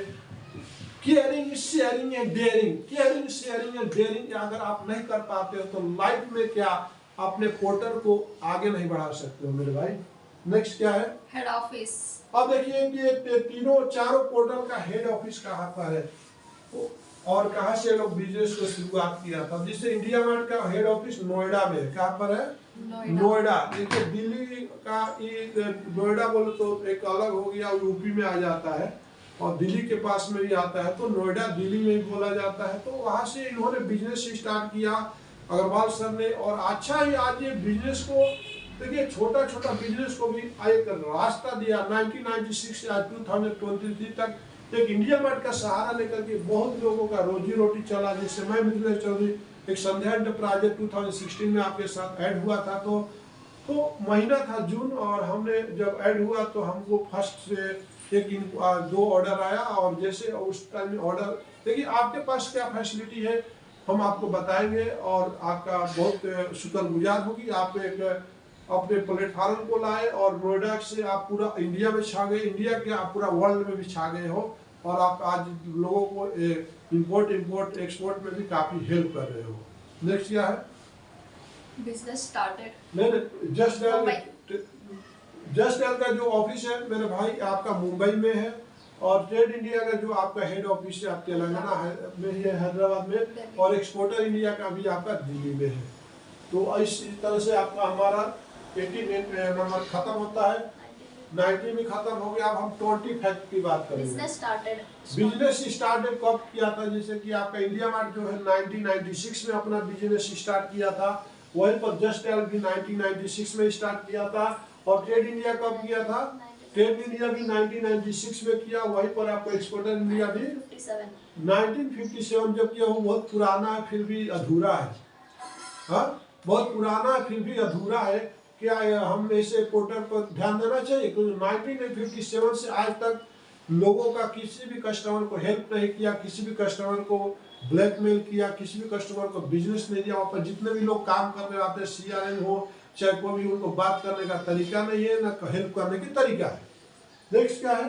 caring is sharing and daring, caring sharing and daring अगर आप नहीं कर पाते हो तो लाइफ में क्या अपने पोर्टल को आगे नहीं बढ़ा सकते हो मेरे भाई। नेक्स्ट क्या है? Head office. अब देखिए कि चारों पोर्टल का हेड ऑफिस कहाँ पर है और कहाँ से लोग बिजनेस को शुरुआत किया था। जिससे इंडिया मार्ट का हेड ऑफिस नोएडा में, कहाँ पर है? नोएडा। देखिए दिल्ली का नोएडा बोले तो एक अलग हो गया, यूपी में आ जाता है और दिल्ली के पास में भी आता है, तो नोएडा दिल्ली में भी बोला जाता है। तो वहां से इन्होंने बिजनेस स्टार्ट किया अग्रवाल सर ने, और अच्छा ही आज ये बिजनेस को देखिए, छोटा छोटा बिजनेस को भी एक रास्ता दिया। 1996 से आज 2023 तक एक इंडिया मार्ट का सहारा लेकर के बहुत लोगों का रोजी रोटी चला। जैसे मैं मिथिलेश चौधरी एक संध्या प्रोजेक्ट 2016 में आपके साथ ऐड हुआ था, तो महीना था जून, और हमने जब ऐड हुआ तो हमको फर्स्ट से 2 ऑर्डर आया, और जैसे उस टाइम में ऑर्डर देखिए आपके पास क्या फैसिलिटी है हम आपको बताएंगे, और आपका बहुत शुक्रगुजार होगी। आप एक अपने प्लेटफॉर्म को लाए और नोएडा से आप पूरा इंडिया में छा गए, इंडिया के आप पूरा वर्ल्ड में भी छा गए हो, और आप आज लोगों को इंपोर्ट एक्सपोर्ट में भी काफी हेल्प कर रहे हो। नेक्स्ट क्या है? Business started. नहीं, जस्ट डायल का जो ऑफिस है मेरे भाई आपका मुंबई में है, और ट्रेड इंडिया का जो आपका हेड ऑफिस है आप तेलंगाना में ही है, हैदराबाद में, और एक्सपोर्टर इंडिया का भी आपका दिल्ली में है। तो इस तरह से आपका हमारा 18 नंबर खत्म होता है, 90 में खत्म हो गया। अब हम 20 फैक्ट की बात करेंगे। बिजनेस स्टार्टेड कब किया था? जैसे कि आपका इंडिया मार्ट जो है 1996 में अपना बिजनेस स्टार्ट किया था, वहीं पर जस्ट डायल भी 1996 में स्टार्ट किया था। और ट्रेड इंडिया कब किया था? ट्रेड इंडिया भी 1996 में किया, वहीं पर आपको एक्सपोर्टर इंडिया भी 1957 जब किया। वो बहुत पुराना है, फिर भी अधूरा है। हाँ, बहुत पुराना है फिर भी अधूरा है। क्या हम ऐसे पोर्टल पर ध्यान देना चाहिए? क्योंकि 1957 से आज तक लोगों का किसी भी कस्टमर को हेल्प नहीं किया, किसी भी कस्टमर को ब्लैकमेल किया, किसी भी कस्टमर को बिजनेस नहीं दिया। वहाँ पर जितने भी लोग काम करने आते हैं, CRM हो चाहे कोई भी, उनको बात करने का तरीका नहीं है, ना हेल्प करने की तरीका है। नेक्स्ट क्या है?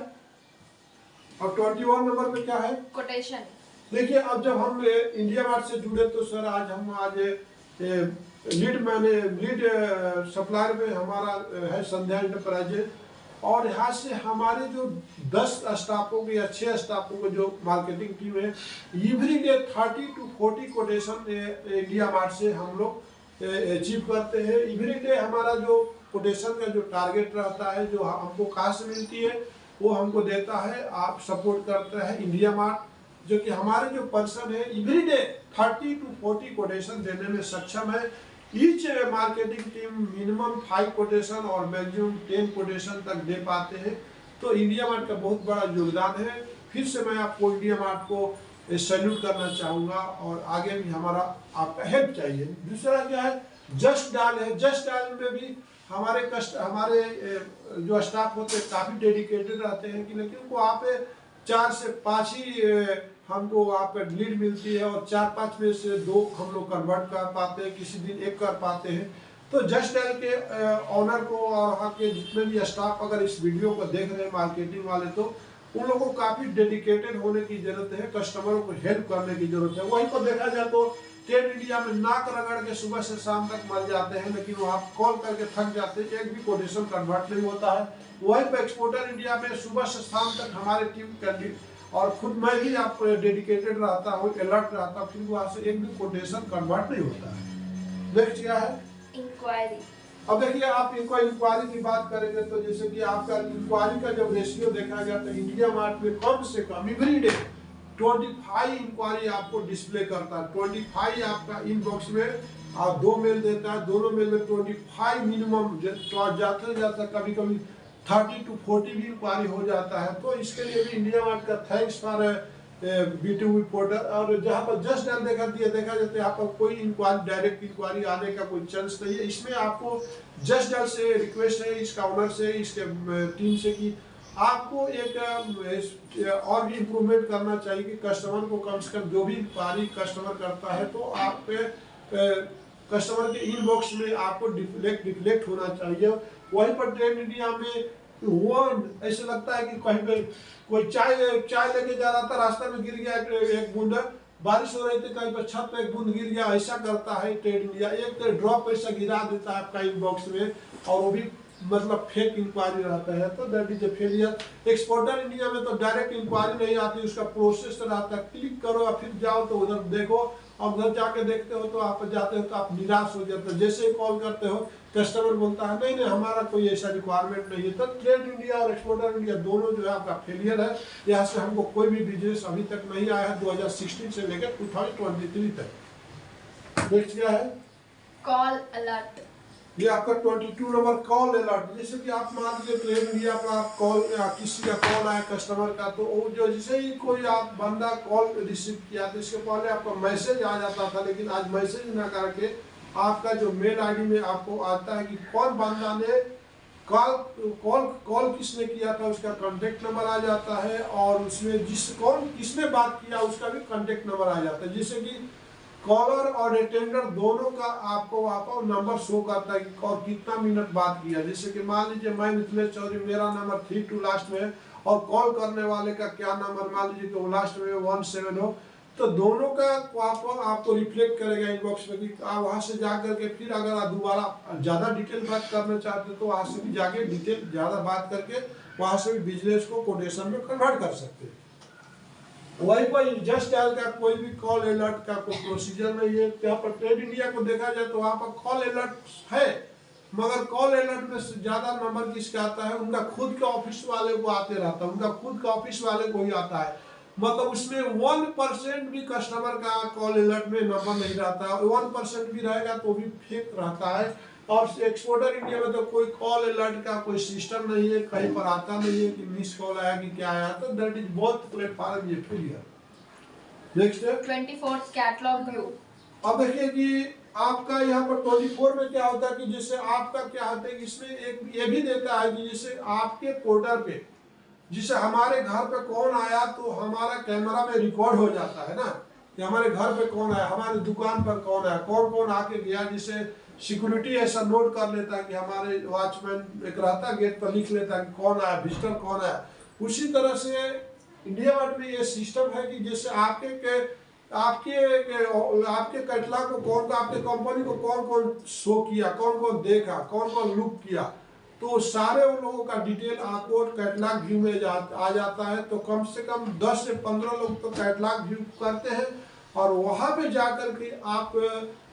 और 21 नंबर पे क्या है? कोटेशन। देखिए, अब जब हम इंडिया मार्ट से जुड़े तो सर आज लीड सप्लायर में हमारा है संध्या एंटरप्राइजेज, और यहाँ से हमारे जो 10 स्टाफों के या 6 स्टाफों के जो मार्केटिंग टीम है, everyday 30 to 40 quotation India mart से हम लोग अचीव करते हैं। एवरीडे हमारा जो कोटेशन का जो टारगेट रहता है, जो हमको कहाँ से मिलती है वो हमको देता है, आप सपोर्ट करते हैं इंडिया मार्ट, जो कि हमारे जो पर्सन है एवरीडे 30 to 40 कोटेशन देने में सक्षम है। Each marketing team minimum 5 quotation और मैक्सिमम 10 कोटेशन तक दे पाते हैं। तो इंडिया मार्ट का बहुत बड़ा योगदान है। फिर से मैं आपको इंडिया मार्ट को सैल्यूट करना चाहूँगा, और आगे भी हमारा आपका हेल्प चाहिए। दूसरा क्या है? जस्ट डायल है। जस्ट डायल में भी हमारे जो स्टाफ होते हैं काफ़ी डेडिकेटेड रहते हैं, कि लेकिन उनको आप 4 से 5 ही हमको आप लीड मिलती है, और 4-5 में से 2 हम लोग कन्वर्ट कर पाते हैं, किसी दिन 1 कर पाते हैं। तो जस्ट डायल के ऑनर को और वहाँ के जितने भी स्टाफ अगर इस वीडियो को देख रहे हैं मार्केटिंग वाले, तो उन लोगों को काफ़ी डेडिकेटेड होने की जरूरत है, कस्टमरों को हेल्प करने की जरूरत है। वहीं पर देखा जाए तो ट्रेड इंडिया में नाक रगड़ के सुबह से शाम तक मर जाते हैं, लेकिन वहाँ कॉल करके थक जाते हैं, एक भी कोटेशन कन्वर्ट नहीं होता है। वहीं पर एक्सपोर्टर इंडिया में सुबह से शाम तक हमारे टीम कैंडिडेट और खुद मैं भी आप डेडिकेटेड रहता हूँ, अलर्ट रहता हूँ, फिर वहाँ से एक भी कोटेशन कन्वर्ट नहीं होता है। नेक्स्ट क्या है? इंक्वायरी। अब देखिए, आप इंक्वायरी की बात करेंगे तो जैसे कि आपका इंक्वायरी का जब रेशियो देखा गया तो इंडिया मार्ट में कम से कम एवरीडे 25 इंक्वायरी आपको डिस्प्ले करता है। 25 आपका इनबॉक्स में आप 2 मेल देता है, दोनों मेल में 25 मिनिमम जाता कभी कभी 30 to 40 भी इंक्वायरी हो जाता है। तो इसके लिए भी इंडिया मार्ट का थैंक्स फॉर B2B पोर्टल। और जहाँ पर जस्ट डायल देखा जाता है, यहाँ पर कोई इंक्वायरी डायरेक्ट इंक्वायरी आने का कोई चांस नहीं है। इसमें आपको जस्ट डायल से रिक्वेस्ट है, इसका ऑनर से, इसके टीम से, कि आपको एक और भी इम्प्रूवमेंट करना चाहिए कि कस्टमर को कम से कम जो भी इंक्वायरी कस्टमर करता है तो आप कस्टमर के इनबॉक्स में आपको रिफ्लेक्ट होना चाहिए। वहीं पर ट्रेड इंडिया में ऐसे लगता है कि कहीं पे कोई चाय लेके जा रहा था, रास्ते में गिर गया एक बूंद, बारिश हो रही थी, कहीं पर छत पे एक बूंद गिर गया, ऐसा करता है ट्रेड इंडिया। एक ड्रॉप ऐसा गिरा देता है आपका इनबॉक्स में, और वो भी मतलब फेक इंक्वायरी रहता है, तो that is a failure. Exporter India में तो डायरेक्ट इंक्वायरी नहीं आती, उसका प्रोसेस रहता है, क्लिक करो और फिर जाओ तो उधर देखो, और उधर जाके देखते हो तो आप जाते हो तो आप निराश हो जाते हो। जैसे ही कॉल करते हो कस्टमर बोलता है नहीं हमारा कोई ऐसा रिक्वायरमेंट नहीं है। तो ट्रेड इंडिया और एक्सपोर्टर इंडिया दोनों जो है आपका फेलियर है। यहाँ से हमको कोई भी बिजनेस अभी तक नहीं आया है 2016 से लेकर 2023 तक। नेक्स्ट क्या है? Call alert. ये आपका 22 नंबर कॉल अलर्ट। जैसे कि आप मान लीजिए ट्रेड इंडिया पर आप कॉल, किसी का कॉल आया कस्टमर का, तो वो जो जैसे ही कोई आप बंदा कॉल रिसीव किया तो इसके पहले आपका मैसेज आ जाता था, लेकिन आज मैसेज ना करके आपका जो मेल आईडी में आपको आता है कि कौन बंदा ने कॉल किसने किया था, उसका कांटेक्ट नंबर आ जाता है, और उसमें किसने बात किया उसका भी कांटेक्ट नंबर आ जाता है। जैसे कि कॉलर और अटेंडर दोनों का आपको वहाँ पर नंबर शो करता है कि और कितना मिनट बात किया। जैसे कि मान लीजिए मैं मिथिलेश चौधरी, मेरा नंबर 32 लास्ट में है, और कॉल करने वाले का क्या नंबर मान लीजिए तो लास्ट में 17 हो, तो दोनों का आपको रिफ्लेक्ट करेगा इनबॉक्स में कि आप वहाँ से जा करके फिर अगर आप दोबारा ज़्यादा डिटेल बात करना चाहते तो वहाँ से भी जाके डिटेल ज़्यादा बात करके वहाँ से भी बिजनेस को कोटेशन में कन्वर्ट कर सकते हैं। वहीं पर जस्ट डायल का कोई भी कॉल अलर्ट का कोई प्रोसीजर नहीं है। यहाँ पर ट्रेड इंडिया को देखा जाए तो वहाँ पर कॉल अलर्ट है, मगर कॉल अलर्ट में ज़्यादा नंबर किसका आता है? उनका खुद के ऑफिस वाले को आते रहता है, उनका खुद का ऑफिस वाले को ही आता है। मतलब उसमें 1% भी कस्टमर का कॉल अलर्ट में नंबर नहीं रहता, 1% भी रहेगा तो भी फेक रहता है। और एक्सपोर्टर इंडिया में तो कोई कॉल अलर्ट का कोई सिस्टम नहीं है, कहीं पर आता नहीं है कि मिस कॉल आया कि क्या आया, तो दैट इज बोथ प्लेटफॉर्म ये फेलियर। नेक्स्ट है 24th कैटलॉग व्यू। अब देखिए कि आपका यहाँ पर 24 में क्या होता है कि जैसे आपका क्या होता है कि इसमें एक ये भी देता है कि जैसे आपके पोर्टल पे जिसे हमारे घर पे कौन आया तो हमारा कैमरा में रिकॉर्ड हो जाता है ना कि हमारे घर पे कौन आया, हमारे दुकान पर कौन आया, कौन कौन आके गया, जिसे सिक्योरिटी ऐसा नोट कर लेता है कि हमारे वॉचमैन एक रहता गेट पर लिख लेता है कि कौन आया, विजिटर कौन आया। उसी तरह से इंडिया मार्ट में ये सिस्टम है कि जैसे आपके कैटलॉग को कौन, आपके कंपनी को कौन कौन शो किया, कौन कौन देखा, कौन कौन लुक किया, तो सारे उन लोगों का डिटेल आपको कैटलॉग व्यू में आ जाता है। तो कम से कम 10 से 15 लोग तो कैटलॉग व्यू करते हैं और वहां पे जाकर के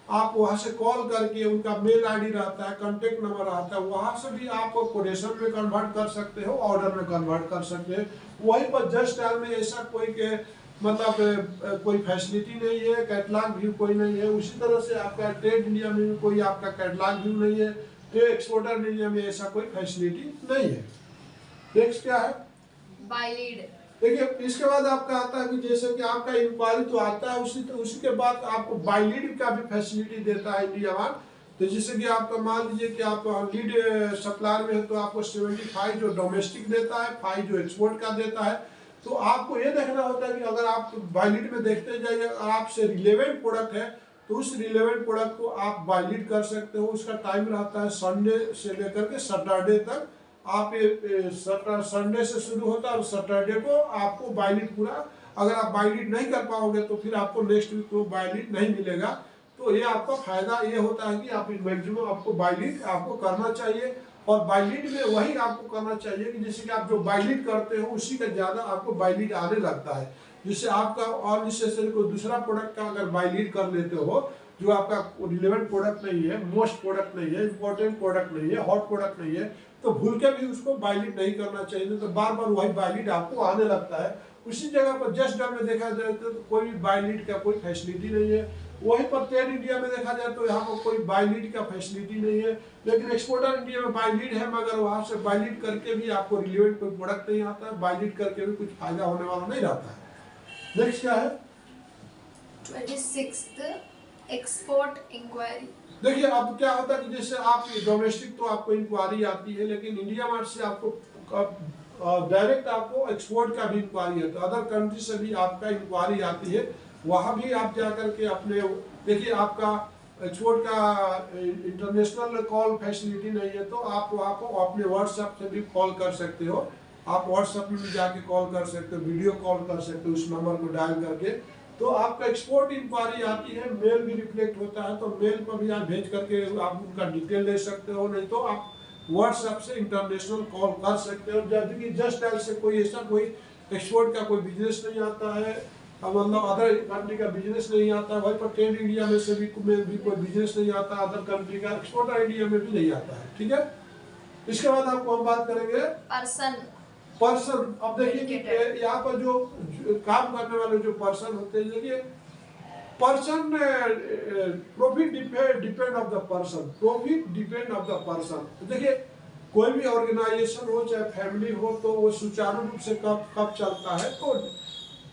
आप वहां से कॉल करके उनका मेल आईडी रहता है, कांटेक्ट नंबर रहता है, वहां से भी आप कोटेशन में कन्वर्ट कर सकते हो, ऑर्डर में कन्वर्ट कर सकते हैं। वहीं पर जस्ट डायल में ऐसा कोई के मतलब कोई फैसिलिटी नहीं है, कैटलॉग व्यू कोई नहीं है। उसी तरह से आपका ट्रेड इंडिया में भी कोई आपका कैटलॉग व्यू नहीं है, तो एक्सपोर्टर इंडिया में ऐसा कोई फैसिलिटी नहीं है। नेक्स्ट क्या है, बाय लीड। देखिए इसके बाद आपका आता है कि जैसे कि आपका इंक्वायरी तो आता है, उसी के बाद आपको बाय लीड का भी फैसिलिटी देता है इंडिया मार्ट। तो जैसे कि आपका मान लीजिए कि आप लीड सप्लायर में है तो आपको 75 जो डोमेस्टिक देता है, 5 जो एक्सपोर्ट का देता है। तो आपको ये देखना होता है कि अगर आप बाय लीड में देखते जाइए, आपसे रिलेवेंट प्रोडक्ट है तो उस रिलेवेंट प्रोडक्ट को आप बाय लीड कर सकते हो। उसका टाइम रहता है संडे से लेकर के सैटरडे तक। आप संडे से शुरू होता है और सैटरडे को आपको बाय लीड पूरा, अगर आप बाय लीड नहीं कर पाओगे तो फिर आपको नेक्स्ट वीक को बाय लीड नहीं मिलेगा। तो ये आपका फायदा ये होता है कि आप मैक्सिमम आपको बाय लीड आपको करना चाहिए, और बाय लीड में वही आपको करना चाहिए कि जैसे कि आप जो बाय लीड करते हो उसी का ज्यादा आपको बाय लीड आने लगता है। जिससे आपका और नेसेसरी कोई दूसरा प्रोडक्ट का अगर बाय लीड कर लेते हो जो आपका रिलेवेंट प्रोडक्ट नहीं है, मोस्ट प्रोडक्ट नहीं है, इंपॉर्टेंट प्रोडक्ट नहीं है, हॉट प्रोडक्ट नहीं है, तो भूल के भी उसको बाय लीड नहीं करना चाहिए। तो बार बार वही बाय लीड आपको आने लगता है। उसी जगह पर जस्ट डायल में देखा जाए तो कोई भी बाय लीड का कोई फैसिलिटी नहीं है। वहीं पर ट्रेड इंडिया में देखा जाए तो यहाँ पर कोई बाय लीड का फैसिलिटी नहीं है। लेकिन एक्सपोर्टर इंडिया में बाय लीड है, मगर वहां से बाय लीड करके भी आपको रिलेवेंट कोई प्रोडक्ट नहीं आता है, बाय लीड करके भी कुछ फायदा होने वाला नहीं रहता है। नेक्स्ट क्या है, 26th एक्सपोर्ट इंक्वायरी। देखिए अब क्या होता है कि जैसे आप डोमेस्टिक तो आपको इंक्वायरी आती है, लेकिन इंडिया मार्ट से आपको डायरेक्ट आपको एक्सपोर्ट का भी इंक्वायरी है। तो अदर कंट्री से भी आपका इंक्वायरी आती है, वहां भी आप जा करके अपने देखिए आपका एक्सपोर्ट का इंटरनेशनल कॉल फैसिलिटी नहीं है, तो आप वहाँ को अपने व्हाट्सएप से भी कॉल कर सकते हो। आप व्हाट्सएप में भी जाके कॉल कर सकते हो, वीडियो कॉल कर सकते हो उस नंबर को डायल करके। तो आपका एक्सपोर्ट इंक्वायरी आती है, मेल भी रिफ्लेक्ट होता है, तो मेल पर भी आप भेज करके आप उनका डिटेल ले सकते हो, नहीं तो आप व्हाट्सएप से इंटरनेशनल कॉल कर सकते हो। जबकि जस्ट डायल से कोई ऐसा कोई एक्सपोर्ट का कोई बिजनेस नहीं आता है, मतलब अदर कंट्री का बिजनेस नहीं आता है। वहीं पर ट्रेड इंडिया में से भी कोई बिजनेस नहीं आता, अदर कंट्री का एक्सपोर्टर इंडिया में भी नहीं आता है। ठीक है, इसके बाद आपको हम बात करेंगे पर्सन। अब देखिए कि यहाँ पर जो काम करने वाले जो पर्सन होते हैं, देखिए person profit depend of the person, profit depend of the person. देखिए कोई भी ऑर्गेनाइजेशन हो चाहे फैमिली हो तो वो सुचारू रूप से कब चलता है, तो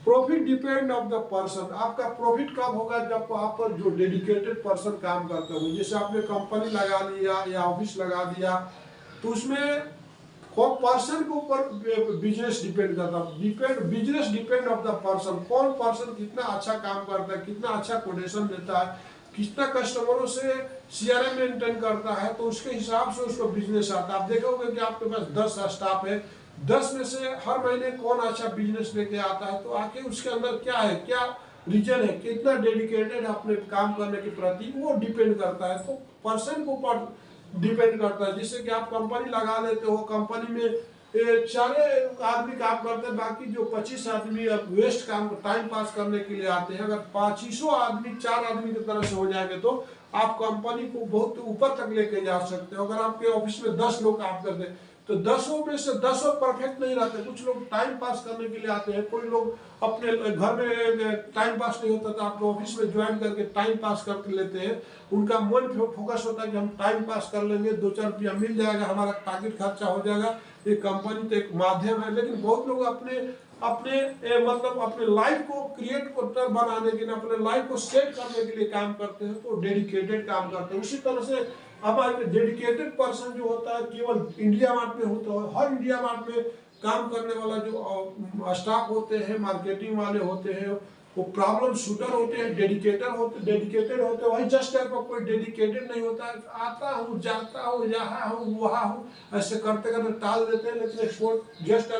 profit depend of the person. आपका प्रॉफिट कब होगा, जब आप जो डेडिकेटेड पर्सन काम करते हो। जैसे आपने कंपनी लगा लिया या ऑफिस लगा दिया, तो उसमें पर्सन के ऊपर बिजनेस डिपेंड करता है। Business depend of the person, कौन पर्सन कितना अच्छा काम करता है, कितना अच्छा कोटेशन देता है, कितना कस्टमरों से सीआरएम मेंटेन करता है, तो उसके हिसाब से उसको बिजनेस आता है। आप देखोगे कि आपके पास 10 स्टाफ है, 10 में से हर महीने कौन अच्छा बिजनेस लेके आता है, तो आके उसके अंदर क्या है, क्या रीजन है, कितना डेडिकेटेड अपने काम करने के प्रति, वो डिपेंड करता है। तो पर्सन के ऊपर डिपेंड करता है। जिससे कि आप कंपनी लगा लेते हो, कंपनी में 4 आदमी काम करते हैं, बाकी जो 25 आदमी वेस्ट काम टाइम पास करने के लिए आते हैं। अगर 25 आदमी 4 आदमी की तरह से हो जाएंगे तो आप कंपनी को बहुत ऊपर तक लेके जा सकते हो। अगर आपके ऑफिस में 10 लोग काम करते हैं तो 10 में से 10 परफेक्ट नहीं रहते, कुछ लोग टाइम पास करने के लिए आते हैं, कोई लोग अपने घर में टाइम पास नहीं होता तो आपके ऑफिस में ज्वाइन करके टाइम पास कर लेते हैं। उनका मन फोकस होता है कि हम टाइम पास कर लेंगे, 2-4 रुपया मिल जाएगा, हमारा टारगेट खर्चा हो जाएगा। ये कंपनी तो एक माध्यम है, लेकिन बहुत लोग अपने अपने मतलब अपने लाइफ को क्रिएट बनाने के लिए, अपने लाइफ को सेट करने के लिए काम करते हैं, तो डेडिकेटेड काम करते हैं। उसी तरह से हमारे डेडिकेटेड पर्सन जो होता है केवल इंडिया मार्ट में होता है, हर इंडिया मार्ट में काम करने वाला जो स्टाफ होते हैं, मार्केटिंग वाले होते हैं, वो प्रॉब्लम शूटर होते हैं, डेडिकेटेड होते हैं। वही जस्ट टाइप का कोई डेडिकेटेड नहीं होता है, आता हूँ जाता हूँ यहाँ हूँ वहाँ हूँ ऐसे करते करते टाल देते हैं। लेकिन एक्सपोर्ट जस्ट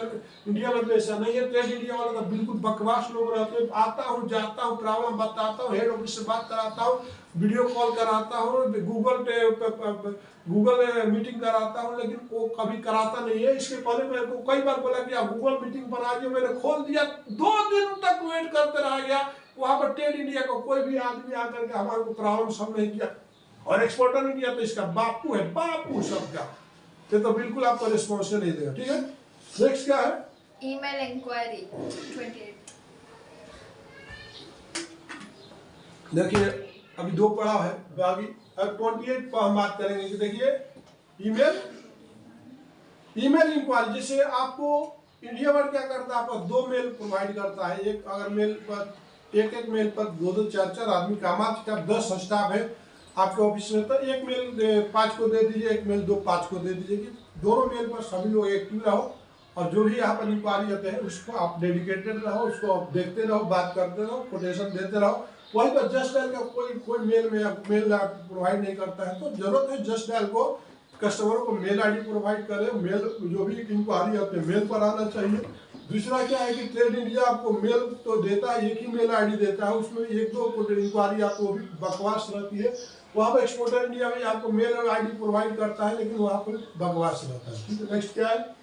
इंडिया में ऐसा नहीं है। ट्रेड इंडिया वाला तो बिल्कुल बकवास लोग रहते हैं, आता हूँ जाता हूँ, प्रॉब्लम बताता हूँ, हेड ऑफिस से बात कराता हूँ, वीडियो कॉल कराता हूँ, गूगल मीटिंग कराता हूँ, लेकिन वो कभी कराता नहीं है। इसके पहले मेरे को कई बार बोला कि आप गूगल मीटिंग बना दिए, मैंने खोल दिया, 2 दिन तक वेट करते रह गया। वहां पर ट्रेड इंडिया का कोई भी आदमी आकर के हमारे को प्रॉब्लम सॉल्व नहीं किया, और एक्सपोर्टर इंडिया तो इसका बापू है, बापू सबका। तो बिल्कुल आपको रिस्पॉन्स नहीं देगा। ठीक है, नेक्स्ट क्या है? Email enquiry 28। देखिए अभी 2 पड़ाव है बाकी, अब 28 पर हम बात करेंगे कि देखिए ईमेल इंक्वायरी। जैसे आपको इंडिया वर्ड क्या करता है, आपको 2 मेल प्रोवाइड करता है। एक अगर मेल पर एक मेल पर 2-2 4-4 आदमी काम, आपका 10 स्टाफ है आपके ऑफिस में, तो एक मेल 5 को दे दीजिए, एक मेल 5 को दे दीजिए कि दोनों मेल पर सभी लोग एक्टिव रहो, और जो भी यहाँ पर इंक्वायरी आते हैं उसको आप डेडिकेटेड रहो, उसको आप देखते रहो, बात करते रहो, कोटेशन देते रहो। वहीं पर जस्ट डायल का कोई मेल प्रोवाइड नहीं करता है, तो जरूरत है जस्ट डायल को कस्टमरों को मेल आईडी प्रोवाइड करे। मेल जो भी इंक्वायरी आते हैं मेल पर आना चाहिए। दूसरा क्या है कि ट्रेड इंडिया आपको मेल तो देता है, एक ही मेल आईडी देता है, उसमें 1-2 इंक्वायरी आपको भी बकवास रहती है। वहाँ पर एक्सपोर्टर इंडिया में आपको मेल आईडी प्रोवाइड करता है, लेकिन वहाँ पर बकवास रहता है। ठीक है, नेक्स्ट क्या है?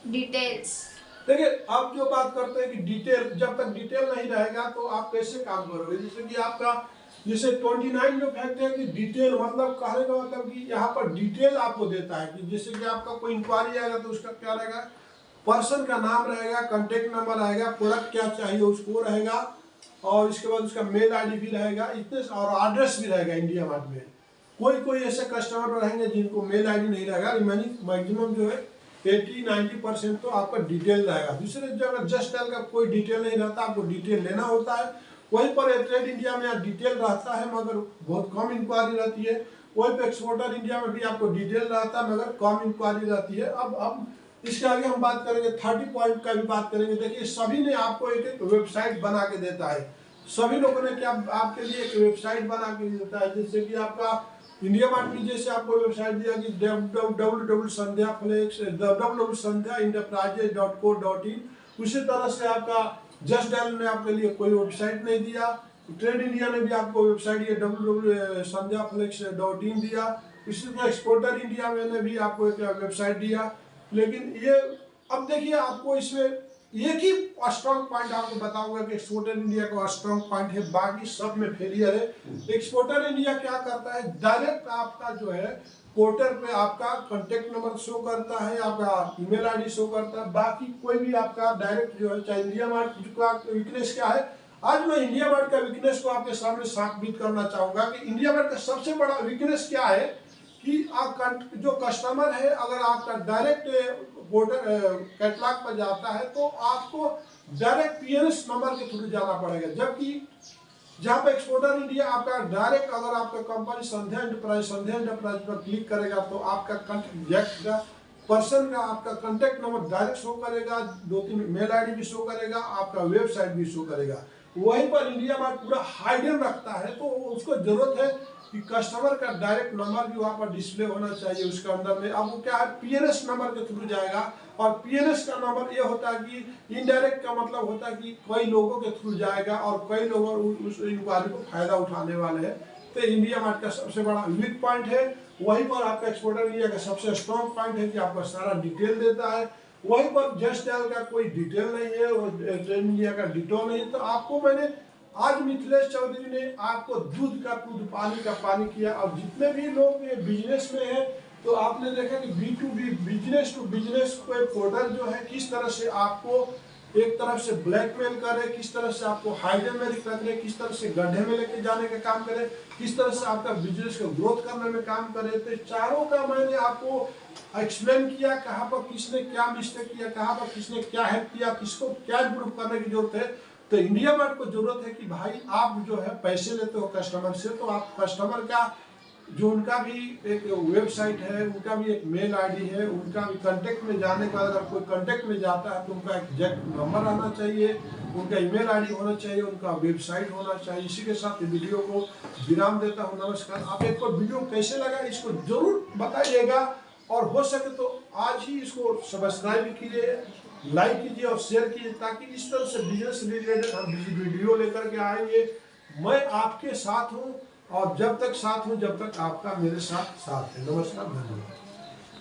डिटेल्स। देखिए आप जो बात करते हैं कि डिटेल, जब तक डिटेल नहीं रहेगा तो आप कैसे काम करोगे? जैसे कि आपका 29 जो फैक्ट है कि डिटेल मतलब कहने का मतलब कि यहाँ पर डिटेल आपको देता है कि जैसे कि आपका कोई इंक्वायरी आएगा तो उसका क्या रहेगा, पर्सन का नाम रहेगा, कांटेक्ट नंबर रहेगा, प्रोडक्ट क्या चाहिए उसको रहेगा, और इसके बाद उसका मेल आईडी भी रहेगा, इतने और एड्रेस भी रहेगा। इंडिया मार्ट में कोई ऐसे कस्टमर रहेंगे जिनको मेल आईडी नहीं रहेगा, मैक्सिमम जो है 80-90% तो आपका डिटेल रहेगा। दूसरे जगह जस्ट डायल का कोई डिटेल नहीं रहता, आपको डिटेल लेना होता है। वहीं पर ट्रेड इंडिया में डिटेल रहता है मगर बहुत कम इंक्वायरी रहती है। वहीं पर एक्सपोर्टर इंडिया में भी आपको डिटेल रहता है मगर कम इंक्वायरी रहती है। अब इसके आगे हम बात करेंगे 30 पॉइंट का भी बात करेंगे। देखिए सभी ने आपको एक वेबसाइट बना के देता है, सभी लोगों ने क्या आपके लिए एक वेबसाइट बना के देता है। जैसे कि आपका इंडिया मार्ट में जैसे आपको वेबसाइट दिया कि www.sandhya-interprises.co.in, उसी तरह से आपका जस्ट डायल ने आपके लिए कोई वेबसाइट नहीं दिया। ट्रेड इंडिया ने भी आपको वेबसाइट ये www.sandhyaflex.in दिया। इसी तरह एक्सपोर्टर इंडिया में ने भी आपको एक वेबसाइट दिया। लेकिन ये अब देखिए आपको इसमें एक ही स्ट्रॉन्ग पॉइंट आपको बताऊंगा कि एक्सपोर्टर इंडिया का स्ट्रॉन्ग पॉइंट है, बाकी सब में फेलियर है। एक्सपोर्टर इंडिया क्या करता है, डायरेक्ट आपका जो है पोर्टल पे आपका कांटेक्ट नंबर शो करता है, आपका ईमेल आईडी शो करता है, बाकी कोई भी आपका डायरेक्ट जो है। चाहे इंडिया मार्ट का वीकनेस क्या है, आज मैं इंडिया मार्ट का वीकनेस को आपके सामने साबित करना चाहूंगा कि इंडिया मार्ट का सबसे बड़ा वीकनेस क्या है कि आप जो कस्टमर है अगर आपका डायरेक्ट कैटलॉग पर जाता है तो आपको डायरेक्ट पीएनएस नंबर के थ्रू जाना पड़ेगा, जबकि जहां पे एक्सपोर्टर इंडिया आपका डायरेक्ट अगर आपका कंपनी संध्या एंटरप्राइज पर क्लिक करेगा तो आपका कॉन्टैक्ट पर्सन का आपका कांटेक्ट नंबर डायरेक्ट शो करेगा, 2-3 मेल आईडी भी शो करेगा, आपका वेबसाइट भी शो करेगा। वहीं पर इंडिया मार्ट पूरा हाइडन रखता है, तो उसको जरूरत है कि कस्टमर का डायरेक्ट नंबर भी वहाँ पर डिस्प्ले होना चाहिए उसके अंदर में। अब वो क्या है, पीएनएस नंबर के थ्रू जाएगा, और पीएनएस का नंबर ये होता है कि इनडायरेक्ट का मतलब होता है कि कई लोगों के थ्रू जाएगा और कई लोग उस इंक्वायरी को फायदा उठाने वाले हैं। तो इंडिया मार्ट का सबसे बड़ा वीक पॉइंट है। वहीं पर आपका एक्सपोर्टर इंडिया का सबसे स्ट्रॉन्ग पॉइंट है कि आपका सारा डिटेल देता है। वहीं पर जस्ट डायल का कोई डिटेल नहीं है, ट्रेड इंडिया का डिटेल नहीं है। तो आपको मैंने आज मिथिलेश चौधरी ने आपको दूध का दूध पानी का पानी किया। और जितने भी लोग बिजनेस में हैं तो आपने देखा कि B2B बिजनेस टू बिजनेस कोई पोर्टल जो है किस तरह से आपको एक तरफ से ब्लैकमेल करे, किस तरह से आपको हाइडन में रख रहे, किस तरह से गड्ढे में लेके जाने का काम करे, किस तरह से आपका बिजनेस को ग्रोथ करने में काम करे। तो चारों का मैंने आपको एक्सप्लेन किया, कहाँ पर किसने क्या मिस्टेक किया, कहाँ पर किसने क्या हेल्प किया, किसको क्या इम्प्रूव करने की जरूरत है। तो इंडिया मार्ट को जरूरत है कि भाई आप जो है पैसे लेते हो कस्टमर से, तो आप कस्टमर का जो उनका भी एक वेबसाइट है, उनका भी एक मेल आईडी है, उनका भी कांटेक्ट में जाने का, अगर कोई कांटेक्ट में जाता है तो उनका एग्जैक्ट नंबर आना चाहिए, उनका ईमेल आईडी होना चाहिए, उनका वेबसाइट होना चाहिए। इसी के साथ वीडियो को विराम देता हूँ। नमस्कार। आप एक को वीडियो कैसे लगा इसको जरूर बताइएगा, और हो सके तो आज ही इसको सब्सक्राइब कीजिए, लाइक कीजिए और शेयर कीजिए, ताकि इस तरह से बिजनेस रिलेटेड हम वीडियो लेकर के आएंगे। मैं आपके साथ हूँ, और जब तक साथ हूँ जब तक आपका मेरे साथ है। नमस्कार, धन्यवाद।